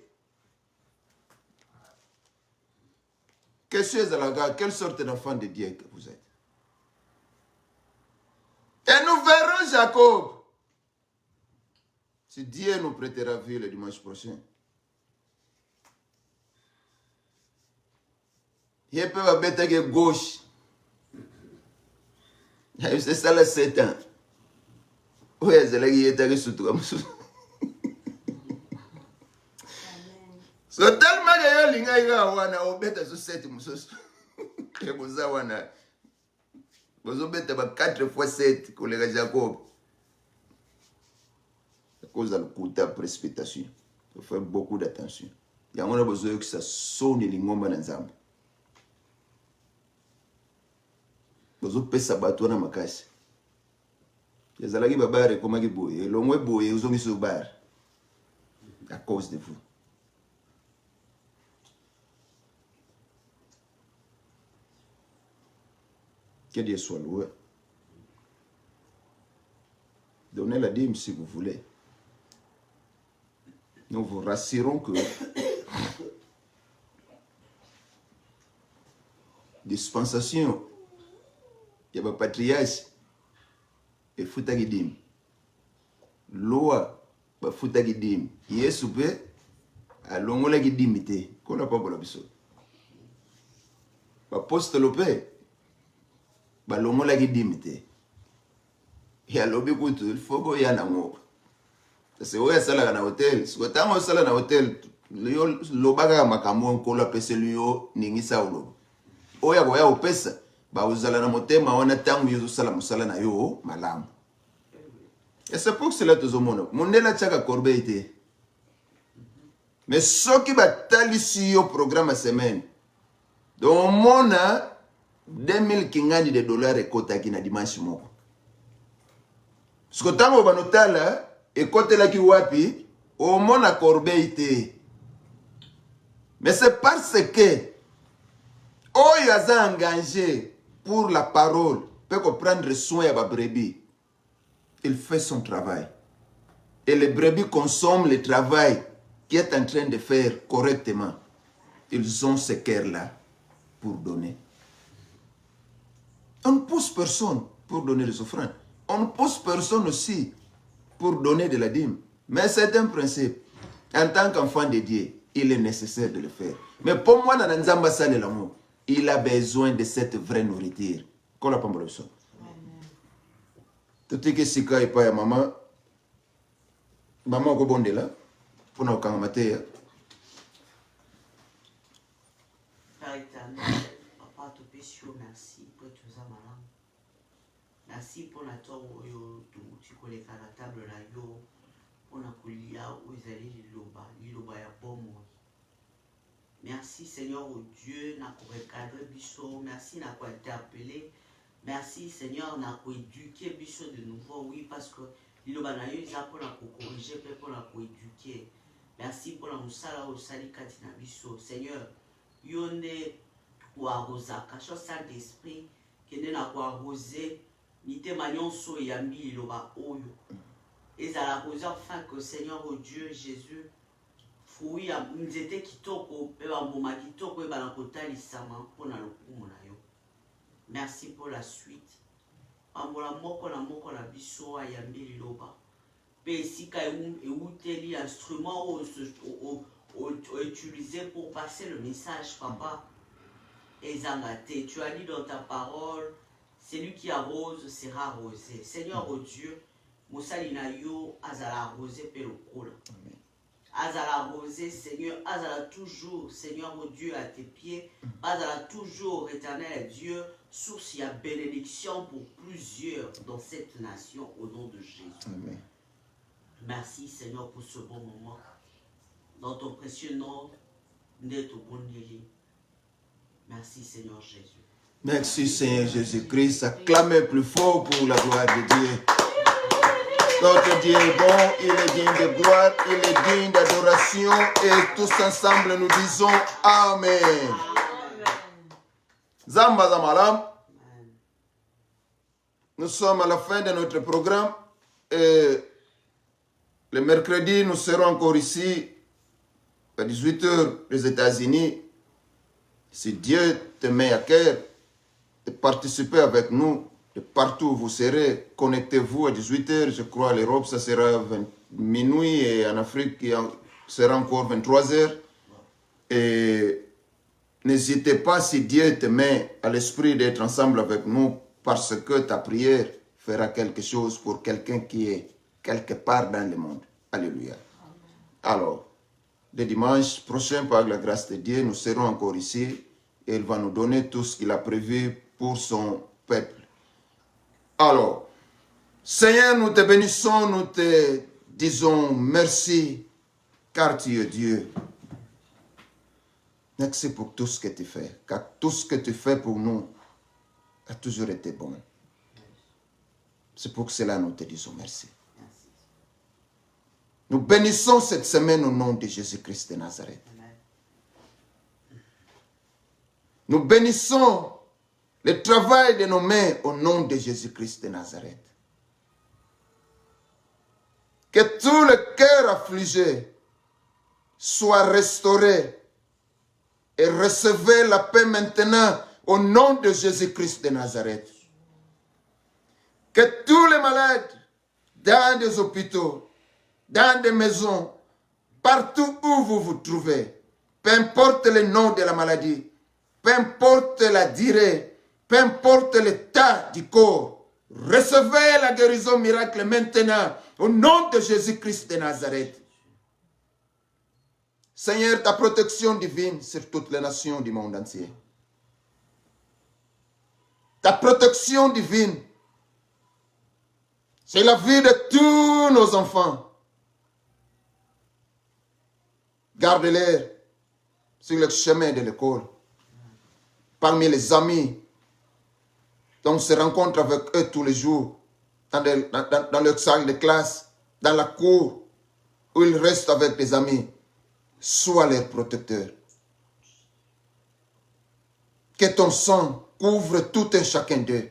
Quelle sorte d'enfant de Dieu que vous êtes? Et nous verrons Jacob. Si Dieu nous prêtera vie le dimanche prochain. Il peut avoir bête gauche. C'est ça le 7 ans. Oui, c'est là qu'il est sous toi. So tellement que yo linga iga wana obeta so 7 musoso. Et boza wana. Bozo beta ba 4 fois 7 collègue Jacob. À cause de la précipitation. Il faut faire beaucoup d'attention. Il y a besoin que ça sonne lingomba na nzambe. Bozo pesa bato na makasi. Yazalaki babare komaki boye, longwe boye uzongi so bar. À cause de vous. Que Dieu soit loué. Donnez la dîme si vous voulez. Nous vous rassurons que dispensation, il y a un patriarche et foutaki dîme. Loi, ba foutaki dîme. Yesu pe alongola ki dîme te. Kola pa bola biso. Ba apostolo pe balongola ki dîme te. Ya lobi kutu il faut boya na ngo. C'est oya sala na hotel. Siko tango sala na hotel lobaka makambo nkola pese liyo ningisa ulo. Oya boya opesa ba uzala na motema wana tangu yuzu sala musala na yo malamu. Et c'est pour cela que nous mondela tchaka corbeite. Mais ce qui va talissi au programme semaine. Donc on a 2000 kingani de dollars et kota ki na dimanche moko. Ce que tango banotala et kote la ki wapi au mona corbeite. Mais c'est parce que oyo aza engagé pour la parole. peut prendre soin de la brebis. Il fait son travail. Et les brebis consomment le travail qu'il est en train de faire correctement. Ils ont ce cœur-là pour donner. On ne pousse personne pour donner des offrandes. On ne pousse personne aussi pour donner de la dîme. Mais c'est un principe. En tant qu'enfant de Dieu, il est nécessaire de le faire. Mais pour moi, dans Nzamba Sale l'amour, il a besoin de cette vraie nourriture. Qu'on l'a pas mal besoin. Tout ce que c'est quand il pas maman, maman ko bonde là, pour nous quand matin. Père éternel, papa Topesio, merci pour tout ça, madame. Merci pour la tour où tu connais la table là, yo, pour la coulia où ils allaient l'iloba ya pomo. Merci Seigneur, oh Dieu, n'a pas recadré biso, merci n'a pas interpellé, merci Seigneur, n'a pas éduqué biso de nouveau, oui, parce que l'iloba na yo, ils ont pour la corriger, pour la éduquer. Merci pour la moussala au salikati na biso, Seigneur. Yonde ou arrosa, cache ça d'esprit, qui n'est pas arrosé, ni te magnonso et yambi loba oyo. Et ça la rosé afin que Seigneur, oh Dieu, Jésus, fouille à m'été qui toko, et bamboma qui toko, et balancotal isama, pour na lokumu na yo. Merci pour la suite. Bambola moko la biso a yambi loba. Pe sika et outeli instrument utilisé pour passer le message, papa. Et Zangate, tu as dit dans ta parole, celui qui arrose sera arrosé. Seigneur, oh Dieu, Moussalina yo, azala arrosé pelokola. Azala arrosé, Seigneur, azala toujours, Seigneur, oh Dieu, à tes pieds. Azala toujours, éternel Dieu, source et bénédiction pour plusieurs dans cette nation, au nom de Jésus. Amen. Merci, Seigneur, pour ce bon moment. Dans ton précieux nom, Neto Bondeli. Merci Seigneur Jésus. Merci Seigneur Jésus-Christ. Acclamez plus fort pour la gloire de Dieu. Notre Dieu est bon, il est digne de gloire, il est digne d'adoration. Et tous ensemble nous disons Amen. Zamba Zamalam. Nous sommes à la fin de notre programme. Et le mercredi, nous serons encore ici à 18h les États-Unis. Si Dieu te met à cœur de participer avec nous, de partout où vous serez, connectez-vous à 18h. Je crois à l'Europe, ça sera minuit et en Afrique, il sera encore 23h. Et n'hésitez pas, si Dieu te met à l'esprit d'être ensemble avec nous, parce que ta prière fera quelque chose pour quelqu'un qui est quelque part dans le monde. Alléluia. Alors, le dimanche prochain, par la grâce de Dieu, nous serons encore ici et il va nous donner tout ce qu'il a prévu pour son peuple. Alors, Seigneur, nous te bénissons, nous te disons merci, car tu es Dieu. Merci pour tout ce que tu fais, car tout ce que tu fais pour nous a toujours été bon. C'est pour cela que nous te disons merci. Nous bénissons cette semaine au nom de Jésus-Christ de Nazareth. Nous bénissons le travail de nos mains au nom de Jésus-Christ de Nazareth. Que tout le cœur affligé soit restauré et recevez la paix maintenant au nom de Jésus-Christ de Nazareth. Que tous les malades dans des hôpitaux, dans des maisons, partout où vous vous trouvez, peu importe le nom de la maladie, peu importe la durée, peu importe l'état du corps, recevez la guérison miracle maintenant au nom de Jésus-Christ de Nazareth. Seigneur, ta protection divine sur toutes les nations du monde entier. Ta protection divine, c'est la vie de tous nos enfants. Garde-les sur le chemin de l'école, parmi les amis. On se rencontre avec eux tous les jours, dans leur salle de classe, dans la cour, où ils restent avec des amis. Sois leur protecteur. Que ton sang couvre tout un chacun d'eux.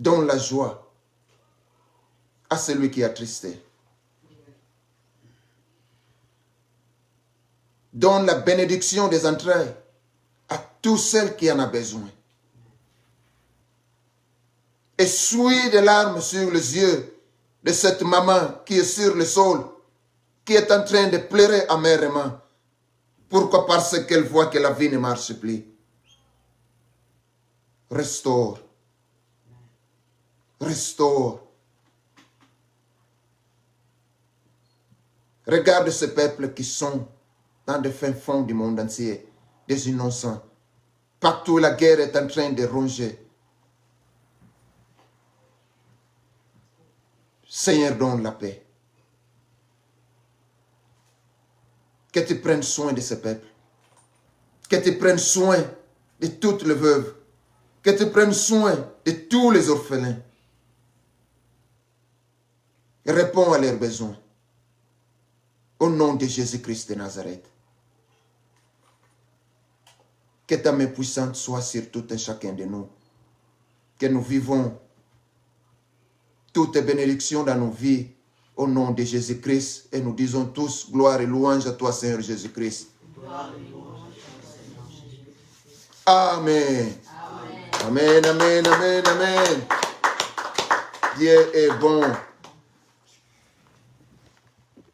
Donne la joie à celui qui est attristé. Donne la bénédiction des entrailles à tous ceux qui en ont besoin. Essuie des larmes sur les yeux de cette maman qui est sur le sol, qui est en train de pleurer amèrement. Pourquoi? Parce qu'elle voit que la vie ne marche plus. Restaure. Restaure. Regarde ces peuples qui sont dans les fins fonds du monde entier, des innocents. Partout la guerre est en train de ronger. Seigneur, donne la paix. Que tu prennes soin de ce peuple. Que tu prennes soin de toutes les veuves. Que tu prennes soin de tous les orphelins. Réponds à leurs besoins. Au nom de Jésus-Christ de Nazareth. Que ta main puissante soit sur tout un chacun de nous. Que nous vivons toutes les bénédictions dans nos vies. Au nom de Jésus-Christ. Et nous disons tous gloire et louange à toi, Seigneur Jésus-Christ. Amen. Amen, amen, amen, amen. Dieu est bon.